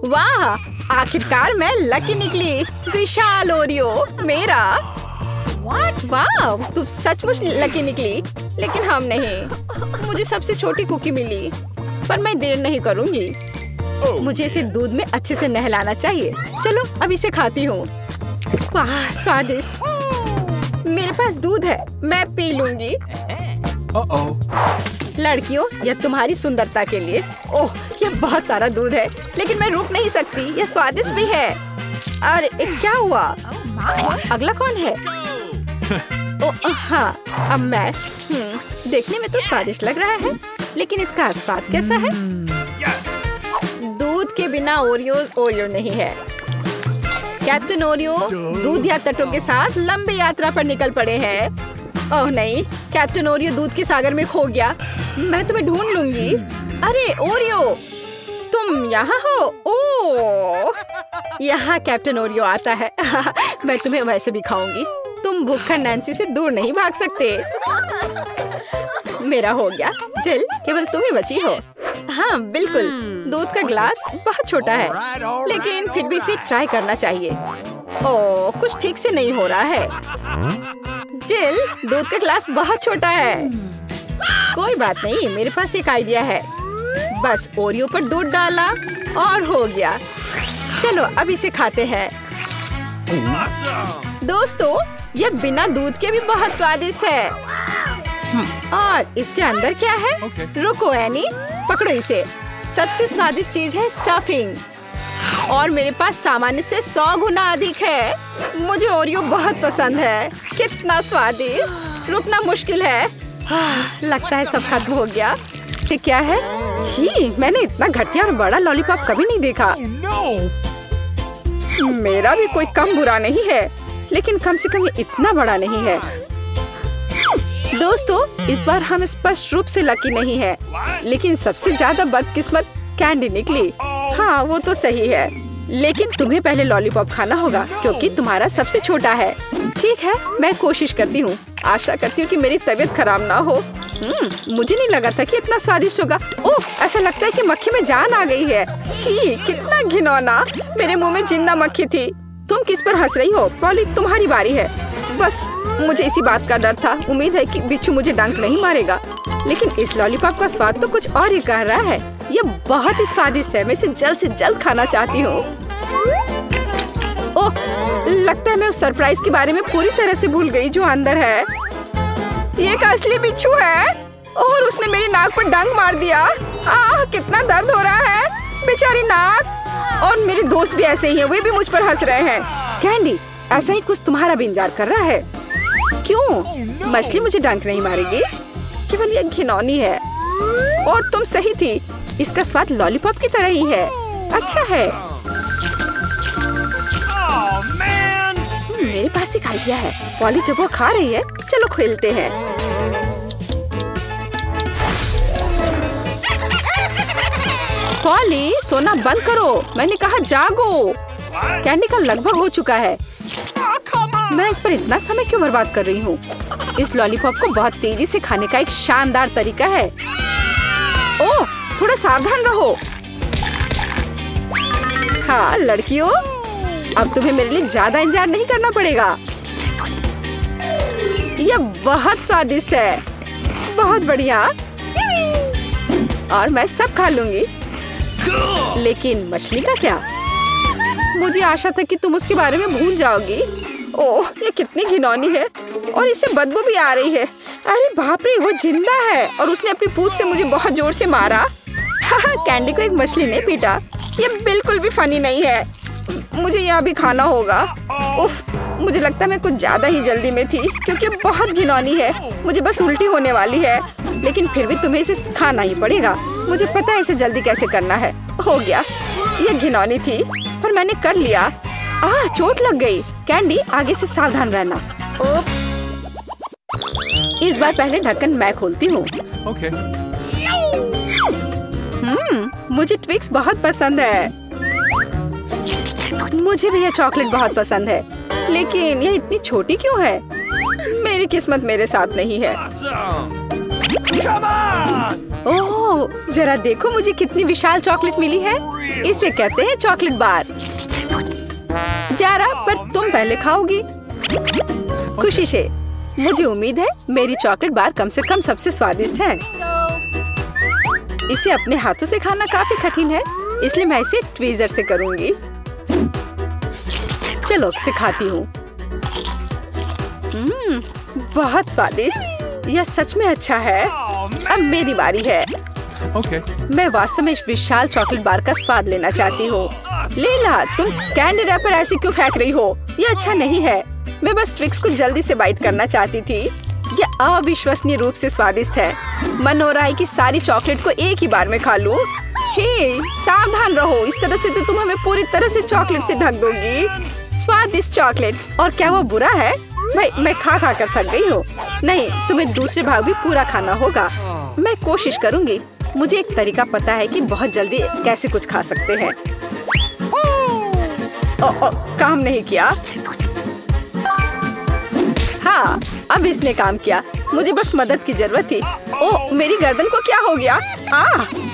A: वाह, आखिरकार मैं लकी निकली। विशाल ओरियो मेरा। वाह, तुम सचमुच लकी निकली। लेकिन हम नहीं। मुझे सबसे छोटी कुकी मिली, पर मैं देर नहीं करूँगी। मुझे इसे दूध में अच्छे से नहलाना चाहिए। चलो, अब इसे खाती हूँ। वाह, स्वादिष्ट। मेरे पास दूध है, मैं पी लूंगी। लड़कियों, यह तुम्हारी सुंदरता के लिए। ओह, यह बहुत सारा दूध है, लेकिन मैं रुक नहीं सकती। यह स्वादिष्ट भी है। अरे, क्या हुआ? अगला कौन है? ओह हाँ, अब मैं। देखने में तो स्वादिष्ट लग रहा है, लेकिन इसका स्वाद कैसा है? दूध के बिना ओरियोज ओरियो नहीं है। कैप्टन ओरियो दूध या तटों के साथ लंबी यात्रा पर निकल पड़े हैं। ओह नहीं, कैप्टन ओरियो दूध के सागर में खो गया। मैं तुम्हें ढूंढ लूंगी। अरे ओरियो, तुम यहाँ हो? ओह, यहाँ कैप्टन ओरियो आता है। मैं तुम्हें वैसे भी खाऊंगी। तुम भूखन नैन्सी से दूर नहीं भाग सकते। मेरा हो गया। जिल, केवल तुम ही बची हो। हाँ बिल्कुल, दूध का ग्लास बहुत छोटा है, लेकिन फिर भी इसे ट्राई करना चाहिए। ओह, कुछ ठीक से नहीं हो रहा है। जिल, दूध का ग्लास बहुत छोटा है। कोई बात नहीं, मेरे पास एक आइडिया है। बस ओरियो पर दूध डाला और हो गया। चलो, अब इसे खाते हैं। दोस्तों, ये बिना दूध के भी बहुत स्वादिष्ट है। और इसके अंदर क्या है? रुको एनी, पकड़ो इसे। सबसे स्वादिष्ट चीज है स्टफिंग, और मेरे पास सामान्य से 100 गुना अधिक है। मुझे ओरियो बहुत पसंद है। कितना स्वादिष्ट। रुकना मुश्किल है। लगता है सब खत्म हो गया। ये क्या है? छी, मैंने इतना घटिया और बड़ा लॉलीपॉप कभी नहीं देखा। मेरा भी कोई कम बुरा नहीं है, लेकिन कम से कम ये इतना बड़ा नहीं है। दोस्तों, इस बार हम स्पष्ट रूप से लकी नहीं है, लेकिन सबसे ज्यादा बदकिस्मत कैंडी निकली। हाँ, वो तो सही है, लेकिन तुम्हें पहले लॉलीपॉप खाना होगा क्योंकि तुम्हारा सबसे छोटा है। ठीक है, मैं कोशिश करती हूँ। आशा करती हूँ कि मेरी तबीयत खराब ना हो। मुझे नहीं लगा था कि इतना स्वादिष्ट होगा। ओह, ऐसा लगता है कि मक्खी में जान आ गई है। छी, कितना घिनौना। मेरे मुंह में जिंदा मक्खी थी। तुम किस पर हंस रही हो? पॉली, तुम्हारी बारी है। बस मुझे इसी बात का डर था। उम्मीद है कि बिच्छू मुझे डंक नहीं मारेगा, लेकिन इस लॉलीपॉप का स्वाद तो कुछ और ही कह रहा है। ये बहुत ही स्वादिष्ट है। मैं इसे जल्द से जल्द खाना चाहती हूँ। ओह, लगता है मैं उस सरप्राइज के बारे में पूरी तरह से भूल गई जो अंदर है। ये एक असली बिच्छू है और उसने मेरी नाक पर डंक मार दिया। कितना दर्द हो रहा है, बेचारी नाक। और मेरे दोस्त भी ऐसे ही हैं, वे भी मुझ पर हंस रहे हैं। कैंडी, ऐसा ही कुछ तुम्हारा भी इंतजार कर रहा है। क्यों? मछली मुझे डंक नहीं मारेगी, केवल ये घिनौनी है। और तुम सही थी, इसका स्वाद लॉलीपॉप की तरह ही है। अच्छा है। मेरे पास एक आइडिया है। पॉली जब वो खा रही है, चलो खेलते हैं। पॉली, सोना बंद करो, मैंने कहा जागो। कैंडी का लगभग हो चुका है। मैं इस पर इतना समय क्यों बर्बाद कर रही हूँ? इस लॉलीपॉप को बहुत तेजी से खाने का एक शानदार तरीका है। ओह, थोड़ा सावधान रहो। हाँ लड़कियों, अब तुम्हें मेरे लिए ज्यादा इंतजार नहीं करना पड़ेगा। यह बहुत स्वादिष्ट है, बहुत बढ़िया। और मैं सब खा लूंगी। लेकिन मछली का क्या? मुझे आशा था कि तुम उसके बारे में भूल जाओगी। ओह, ये कितनी घिनौनी है और इससे बदबू भी आ रही है। अरे बाप रे, वो जिंदा है और उसने अपनी पूंछ से मुझे बहुत जोर से मारा। कैंडी को एक मछली ने पीटा। ये बिल्कुल भी फनी नहीं है। मुझे यह भी खाना होगा। उफ, मुझे लगता है मैं कुछ ज्यादा ही जल्दी में थी क्योंकि बहुत घिनौनी है। मुझे बस उल्टी होने वाली है, लेकिन फिर भी तुम्हें इसे खाना ही पड़ेगा। मुझे पता है इसे जल्दी कैसे करना है। हो गया, ये घिनौनी थी पर मैंने कर लिया। चोट लग गई। कैंडी, आगे से सावधान रहना। ओप्स। इस बार पहले ढक्कन मैं खोलती हूँ।
B: Okay.
A: मुझे ट्विक्स बहुत पसंद है। मुझे भी यह चॉकलेट बहुत पसंद है, लेकिन यह इतनी छोटी क्यों है? मेरी किस्मत मेरे साथ नहीं है। ओह, जरा देखो मुझे कितनी विशाल चॉकलेट मिली है। इसे कहते हैं चॉकलेट बार। जरा, पर तुम पहले खाओगी। खुशी से। मुझे उम्मीद है मेरी चॉकलेट बार कम से कम सबसे स्वादिष्ट है। इसे अपने हाथों से खाना काफी कठिन है, इसलिए मैं इसे ट्वीजर से करूंगी। चलो इसे खाती हूँ। बहुत स्वादिष्ट। यह सच में अच्छा है। अब मेरी बारी है।
B: Okay.
A: मैं वास्तव में इस विशाल चॉकलेट बार का स्वाद लेना चाहती हूँ। लीला, तुम कैंडी रैपर ऐसे क्यों फेंक रही हो? ये अच्छा नहीं है। मैं बस ट्विक्स को जल्दी से बाइट करना चाहती थी। ये अविश्वसनीय रूप से स्वादिष्ट है। मन हो रहा है कि सारी चॉकलेट को एक ही बार में खा लूं। हे, सावधान रहो, इस तरह से तो तुम हमें पूरी तरह से चॉकलेट से ढक दोगी। स्वादिष्ट चॉकलेट। और क्या वो बुरा है? मैं खा खा कर थक गई हूँ। नहीं, तुम्हें दूसरे भाग भी पूरा खाना होगा। मैं कोशिश करूंगी। मुझे एक तरीका पता है कि बहुत जल्दी कैसे कुछ खा सकते हैं। काम नहीं किया। हाँ, अब इसने काम किया। मुझे बस मदद की जरूरत थी। ओह, मेरी गर्दन को क्या हो गया?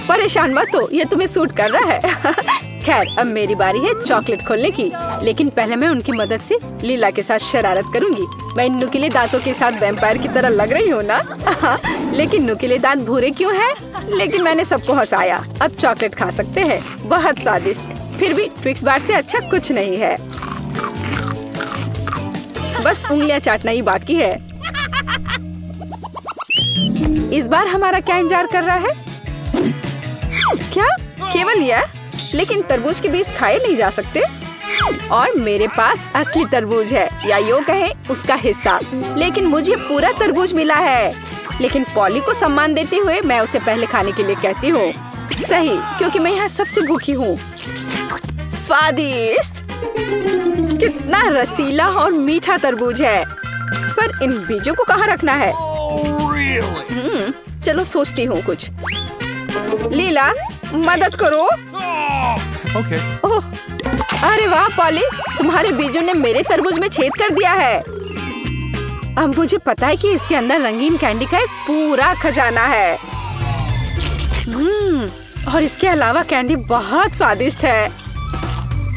A: परेशान मत हो, ये तुम्हें सूट कर रहा है। खैर, अब मेरी बारी है चॉकलेट खोलने की। लेकिन पहले मैं उनकी मदद से लीला के साथ शरारत करूंगी। मैं इन नुकीले दांतों के साथ वैम्पायर की तरह लग रही हूँ ना? लेकिन नुकीले दांत भूरे क्यों हैं? लेकिन मैंने सबको हंसाया। अब चॉकलेट खा सकते हैं। बहुत स्वादिष्ट। फिर भी ट्विक्स बार से अच्छा कुछ नहीं है। बस उंगलियां चाटना ही बाकी है। इस बार हमारा क्या इंतजार कर रहा है? क्या केवल यह? लेकिन तरबूज के बीज खाए नहीं जा सकते। और मेरे पास असली तरबूज है, या यूं कहें उसका हिस्सा। लेकिन मुझे पूरा तरबूज मिला है। लेकिन पॉली को सम्मान देते हुए मैं उसे पहले खाने के लिए कहती हूँ। सही, क्योंकि मैं यहाँ सबसे भूखी हूँ। स्वादिष्ट। कितना रसीला और मीठा तरबूज है। पर इन बीजों को कहाँ रखना है? चलो सोचती हूँ कुछ। लीला, मदद करो।
B: Okay.
A: ओह, अरे वाह पॉली, तुम्हारे बीजों ने मेरे तरबूज में छेद कर दिया है। अब मुझे पता है कि इसके अंदर रंगीन कैंडी का एक पूरा खजाना है। और इसके अलावा कैंडी बहुत स्वादिष्ट है।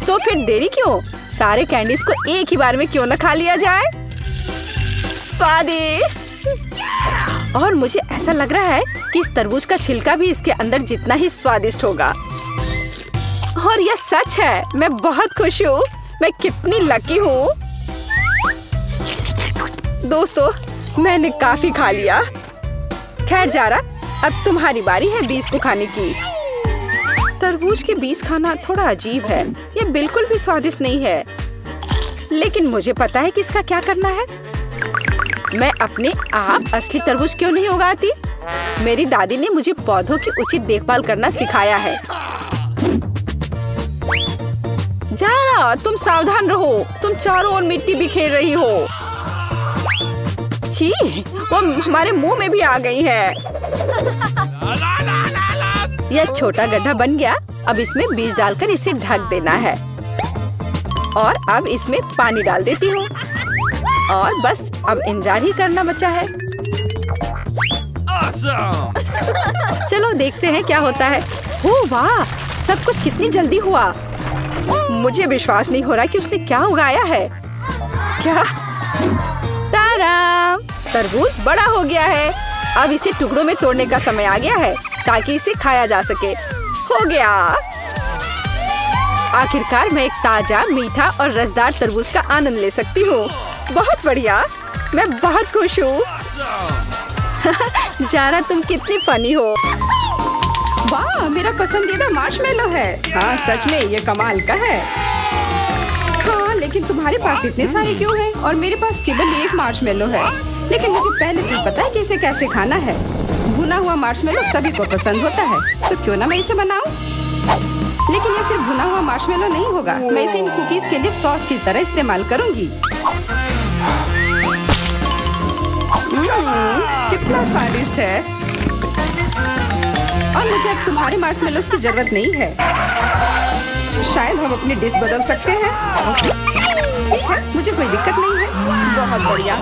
A: तो फिर देरी क्यों? सारे कैंडीज को एक ही बार में क्यों न खा लिया जाए? स्वादिष्ट। और मुझे ऐसा लग रहा है कि इस तरबूज का छिलका भी इसके अंदर जितना ही स्वादिष्ट होगा। और यह सच है। मैं बहुत खुश हूँ। मैं कितनी लकी हूँ। दोस्तों, मैंने काफी खा लिया। खैर जारा, अब तुम्हारी बारी है बीज को खाने की। तरबूज के बीज खाना थोड़ा अजीब है। ये बिल्कुल भी स्वादिष्ट नहीं है। लेकिन मुझे पता है कि इसका क्या करना है। मैं अपने आप असली तरबूज क्यों नहीं उगाती? मेरी दादी ने मुझे पौधों की उचित देखभाल करना सिखाया है। जारा, तुम सावधान रहो। तुम चारों ओर मिट्टी बिखेर रही हो। छी, वो हमारे मुंह में भी आ गई है। यह छोटा गड्ढा बन गया। अब इसमें बीज डालकर इसे ढक देना है और अब इसमें पानी डाल देती हूँ और बस अब इंतजार ही करना बचा है। चलो देखते हैं क्या होता है। ओह वाह, सब कुछ कितनी जल्दी हुआ। मुझे विश्वास नहीं हो रहा कि उसने क्या उगाया है। क्या? ताराम, तरबूज बड़ा हो गया है। अब इसे टुकड़ों में तोड़ने का समय आ गया है ताकि इसे खाया जा सके। हो गया। आखिरकार मैं एक ताजा, मीठा और रसदार तरबूज का आनंद ले सकती हूँ। बहुत बढ़िया, मैं बहुत खुश हूँ। जारा, तुम कितनी फनी हो। वाह, मेरा पसंदीदा मार्शमेलो है। हाँ, सच में ये कमाल का है। हाँ, लेकिन तुम्हारे पास इतने सारे क्यों हैं? और मेरे पास केवल एक मार्शमेलो है। लेकिन मुझे पहले से पता है कि इसे कैसे खाना है। भुना हुआ मार्शमेलो सभी को पसंद होता है, तो क्यों ना मैं इसे बनाऊं? लेकिन ये सिर्फ भुना हुआ मार्शमेलो नहीं होगा। मैं इसे इन कुकीज के लिए सॉस की तरह इस्तेमाल करूंगी। कितना स्वादिष्ट है। और मुझे अब तुम्हारे मार्शमेलोस की जरूरत नहीं है। शायद हम अपनी डिश बदल सकते हैं। ठीक है, मुझे कोई दिक्कत नहीं है। बहुत बढ़िया,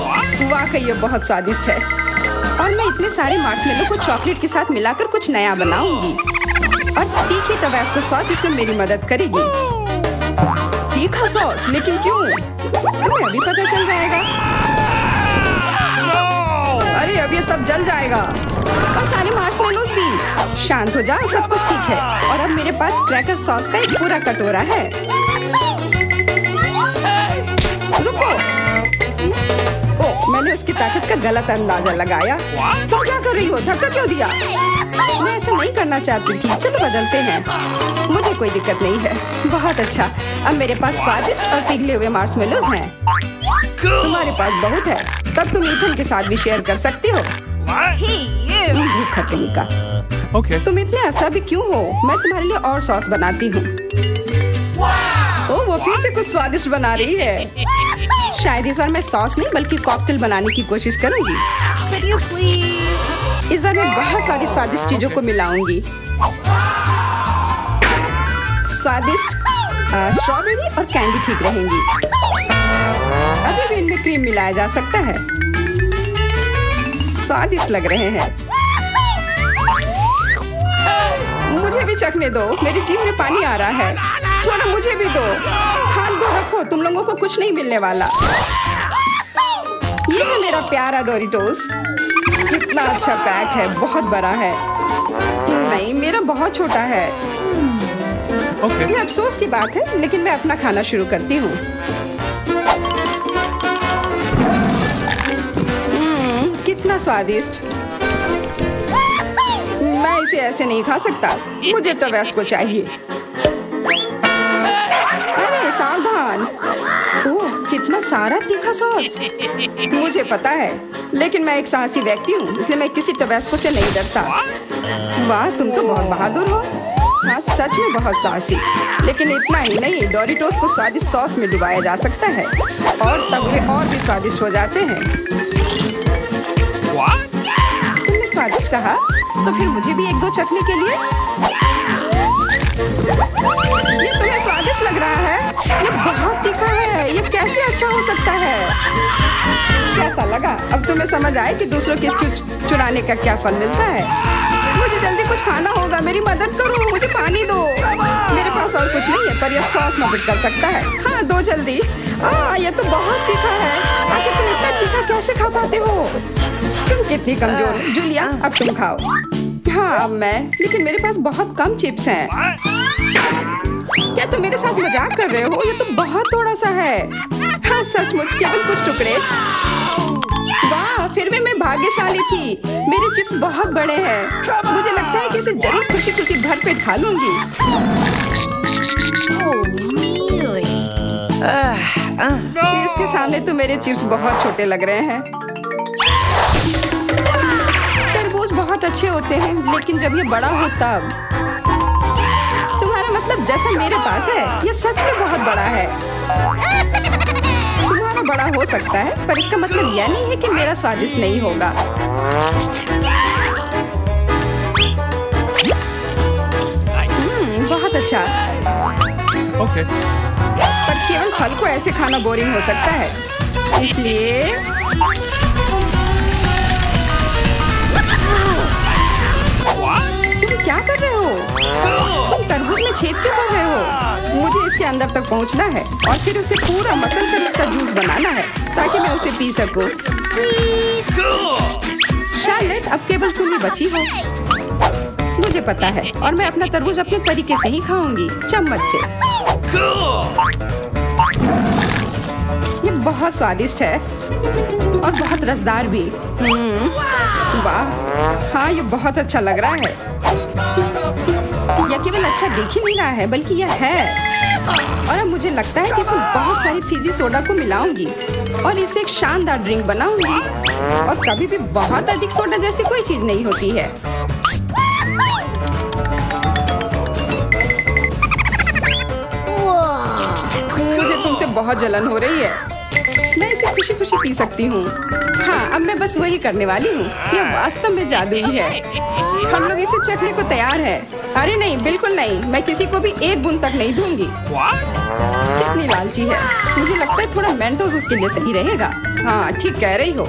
A: वाकई ये बहुत स्वादिष्ट है। और मैं इतने सारे मार्शमेलो को चॉकलेट के साथ मिलाकर कुछ नया बनाऊंगी। और तीखी टबास्को सॉस इसमें मेरी मदद करेगी। तीखा सॉस? लेकिन क्यों? तुम्हें अभी पता चल जाएगा। अरे अब ये सब जल जाएगा और सारे मार्शमेलोस भी। शांत हो जाओ, सब कुछ ठीक है। और अब मेरे पास क्रैकर सॉस का एक पूरा कटोरा है। रुको, मैंने उसकी ताकत का गलत अंदाजा लगाया। तुम क्या कर रही हो? धक्का क्यों दिया? मैं ऐसा नहीं करना चाहती थी। चलो बदलते हैं। मुझे कोई दिक्कत नहीं है। बहुत अच्छा, अब मेरे पास स्वादिष्ट और पिघले हुए मार्शमेलोस हैं। तुम्हारे पास बहुत है, तब तुम ईथन के साथ भी शेयर कर सकती हो। भूखा कहीं का।
B: Okay.
A: तुम इतने असभ्य क्यों हो? मैं तुम्हारे लिए और सॉस बनाती हूँ। ओह, वो फिर से कुछ स्वादिष्ट बना रही है। शायद इस बार मैं सॉस नहीं बल्कि कॉकटेल बनाने की कोशिश करूंगी। इस बार मैं बहुत सारी स्वादिष्ट चीजों को मिलाऊंगी। स्वादिष्ट स्ट्रॉबेरी और कैंडी ठीक रहेंगी। अभी भी इनमें क्रीम मिलाया जा सकता है। स्वादिष्ट लग रहे हैं। मुझे भी चखने दो, मेरी जीभ में पानी आ रहा है। थोड़ा मुझे भी दो। हाथ दो रखो, तुम लोगों को कुछ नहीं मिलने वाला। ये है मेरा प्यारा डोरिटोस। कितना अच्छा पैक है, बहुत बड़ा है। नहीं, मेरा बहुत छोटा है।
B: Okay.
A: ये अफसोस की बात है, लेकिन मैं अपना खाना शुरू करती हूँ। कितना स्वादिष्ट। मैं इसे ऐसे नहीं खा सकता। मुझे टबास्को चाहिए। अरे सावधान। ओह, कितना सारा तीखा सॉस। मुझे पता है, लेकिन मैं एक साहसी व्यक्ति हूँ, इसलिए मैं किसी टबास्को से नहीं डरता। वाह, तुम तो बहुत बहादुर हो। हाँ, सच में बहुत साहसी। लेकिन इतना ही नहीं, डोरिटोस को स्वादिष्ट सॉस में डुबाया जा सकता है और तब वे और भी स्वादिष्ट हो जाते हैं। तुमने स्वादिष्ट कहा, तो फिर मुझे भी एक दो चखने के लिए। ये तुम्हें स्वादिष्ट लग रहा है? ये बहुत तीखा है। ये कैसे अच्छा हो सकता है? कैसा लगा? अब तुम्हें समझ आए कि दूसरों के चुराने का क्या फल मिलता है। मुझे जल्दी कुछ खाना होगा, मेरी मदद करो, मुझे पानी दो। मेरे पास और कुछ नहीं है, पर यह सॉस मदद कर सकता है। हाँ, दो जल्दी। ये तो बहुत तीखा है। आखिर तुम इतना तीखा कैसे खा पाते हो? तुम कितनी कमजोर हो। जूलिया, अब तुम खाओ। हाँ, अब मैं। लेकिन मेरे पास बहुत कम चिप्स हैं। क्या तुम मेरे साथ मजाक कर रहे हो? ये तो बहुत थोड़ा सा है। हाँ, सचमुच केवल कुछ टुकड़े। वाह, फिर भी मैं भाग्यशाली थी। मेरे चिप्स बहुत बड़े हैं। मुझे लगता है कि इसे जरूर खुशी खुशी भर पेट खा लूंगी। इसके सामने तो मेरे चिप्स बहुत छोटे लग रहे हैं। तरबूज बहुत अच्छे होते हैं, लेकिन जब ये बड़ा हो तब। तुम्हारा मतलब जैसा मेरे पास है, ये सच में बहुत बड़ा है। तुम्हारा बड़ा हो सकता है, पर इसका मतलब यह नहीं है कि मेरा स्वादिष्ट नहीं होगा। बहुत अच्छा।
B: Okay.
A: पर केवल फल को ऐसे खाना बोरिंग हो सकता है, इसलिए तुम क्या कर रहे हो? तुम तरबूज में छेद क्यों कर रहे हो? मुझे इसके अंदर तक पहुंचना है और फिर उसे पूरा मसल कर उसका जूस बनाना है ताकि मैं उसे पी सकूं। शार्लेट, अब केवल तुम ही बची हो। मुझे पता है, और मैं अपना तरबूज अपने तरीके से ही खाऊंगी, चम्मच से। ये बहुत स्वादिष्ट है और बहुत रसदार भी। वाह, हाँ, ये बहुत अच्छा लग रहा है। यह केवल अच्छा दिख ही नहीं रहा है, बल्कि यह है। और अब मुझे लगता है कि इसमें बहुत सारी फिजी सोडा को मिलाऊंगी और इससे एक शानदार ड्रिंक बनाऊंगी। और कभी भी बहुत अधिक सोडा जैसी कोई चीज नहीं होती है। मुझे तुमसे बहुत जलन हो रही है। मैं इसे खुशी खुशी पी सकती हूँ। हाँ, अब मैं बस वही करने वाली हूँ। यह वास्तव में जादुई है। हम लोग इसे चखने को तैयार है। अरे नहीं, बिल्कुल नहीं। मैं किसी को भी एक बूंद तक नहीं दूंगी। कितनी लालची है। मुझे लगता है थोड़ा मेंटोस उसके लिए सही रहेगा। हाँ, ठीक कह रही हो।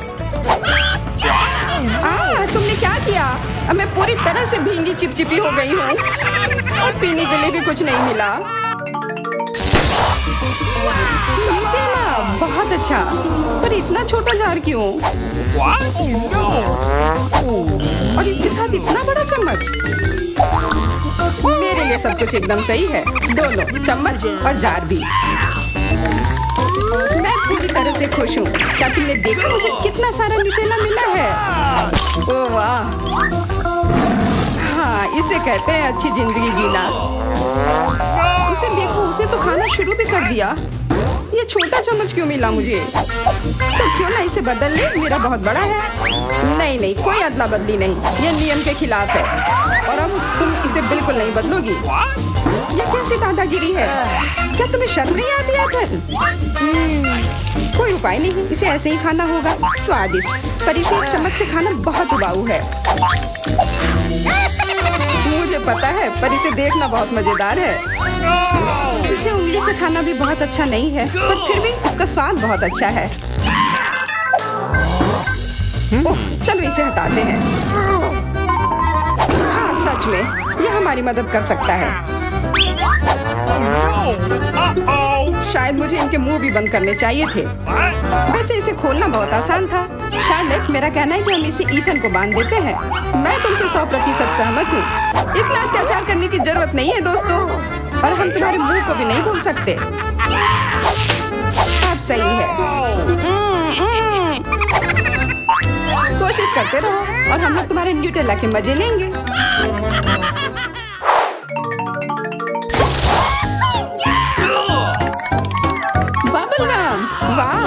A: तुमने क्या किया? अब मैं पूरी तरह से भींगी चिपचिपी हो गई हूँ और पीने के लिए भी कुछ नहीं मिला। बहुत अच्छा, पर इतना छोटा जार क्यों? और इसके साथ इतना बड़ा चम्मच। मेरे लिए सब कुछ एकदम सही है, दोनों चम्मच और जार भी। मैं पूरी तरह से खुश हूँ। क्या तुमने देखा मुझे कितना सारा न्यूटेला मिला है? ओह वाह, हाँ, इसे कहते हैं अच्छी जिंदगी जीना। उसे देखो, उसने तो खाना शुरू भी कर दिया। ये छोटा चम्मच क्यों मिला मुझे? तो क्यों ना इसे बदल ले, मेरा बहुत बड़ा है। नहीं नहीं, कोई अदला बदली नहीं, ये नियम के खिलाफ है। और अब तुम इसे बिल्कुल नहीं बदलोगी। ये कैसी दादागिरी है? क्या तुम्हें शर्म नहीं आती है? कोई उपाय नहीं, इसे ऐसे ही खाना होगा। स्वादिष्ट, पर इसे इस चम्मच से खाना बहुत उबाऊ है। मुझे पता है, पर इसे देखना बहुत मजेदार है। इसे उंगली से खाना भी बहुत अच्छा नहीं है, पर फिर भी इसका स्वाद बहुत अच्छा है। ओह, चलो इसे हटाते हैं। हाँ, सच में यह हमारी मदद कर सकता है। शायद मुझे इनके मुंह भी बंद करने चाहिए थे। वैसे इसे खोलना बहुत आसान था। शार्लेट, मेरा कहना है कि हम इसे ईथन को बांध देते हैं। मैं तुमसे 100% सहमत हूँ। इतना अत्याचार करने की जरूरत नहीं है दोस्तों, और हम तुम्हारे मुंह को भी नहीं भूल सकते। अब सही है। कोशिश करते रहो और हम लोग तुम्हारे न्यूटेला के मजे लेंगे। बबलगम, वाह,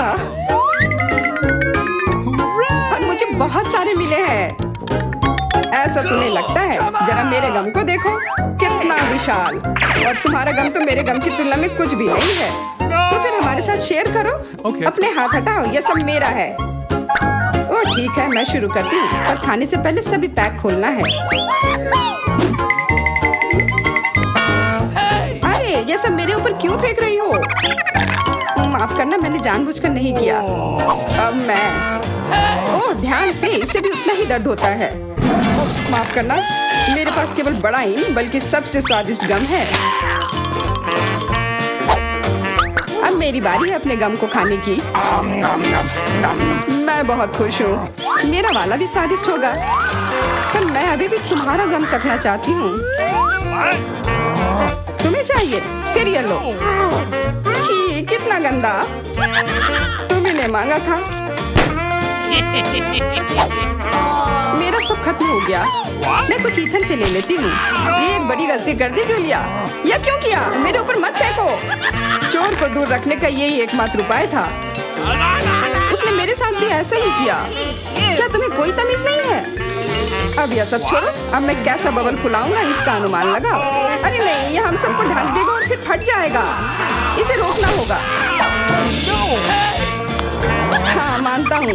A: और मुझे बहुत सारे मिले हैं। ऐसा तुम्हें लगता है? जरा मेरे गम को देखो, कितना विशाल। और तुम्हारा गम तो मेरे गम की तुलना में कुछ भी नहीं है। तो फिर हमारे साथ शेयर करो। अपने हाथ हटाओ, यह सब मेरा है। ओह ठीक है, मैं शुरू करती हूँ, पर खाने से पहले सभी पैक खोलना है। अरे, ये सब मेरे ऊपर क्यों फेंक रही हो? माफ करना, मैंने जानबूझकर नहीं किया। अब मैं, ओह ध्यान से, इससे भी उतना ही दर्द होता है। माफ करना, मेरे पास केवल बड़ा ही नहीं बल्कि सबसे स्वादिष्ट गम है। अब मेरी बारी है अपने गम को खाने की। मैं बहुत खुश हूँ। मेरा वाला भी स्वादिष्ट होगा, पर मैं अभी भी तुम्हारा गम चखना चाहती हूँ। तुम्हें चाहिए? फिर ये लो। छी, कितना गंदा। तुम्ही ने मांगा था। मेरा सब खत्म हो गया। मैं कुछ ईथन से ले लेती हूँ। ये एक बड़ी गलती कर दी जूलिया। यह क्यों किया? मेरे ऊपर मत फेंको। चोर को दूर रखने का यही एकमात्र उपाय था। उसने मेरे साथ भी ऐसा ही किया। क्या तुम्हें कोई तमीज नहीं है? अब यह सब छोड़ो। अब मैं कैसा बबल फुलाऊंगा इसका अनुमान लगाओ। अरे नहीं, यह हम सबको ढक देगा और फिर फट जाएगा। इसे रोकना होगा। हाँ, मानता हूँ।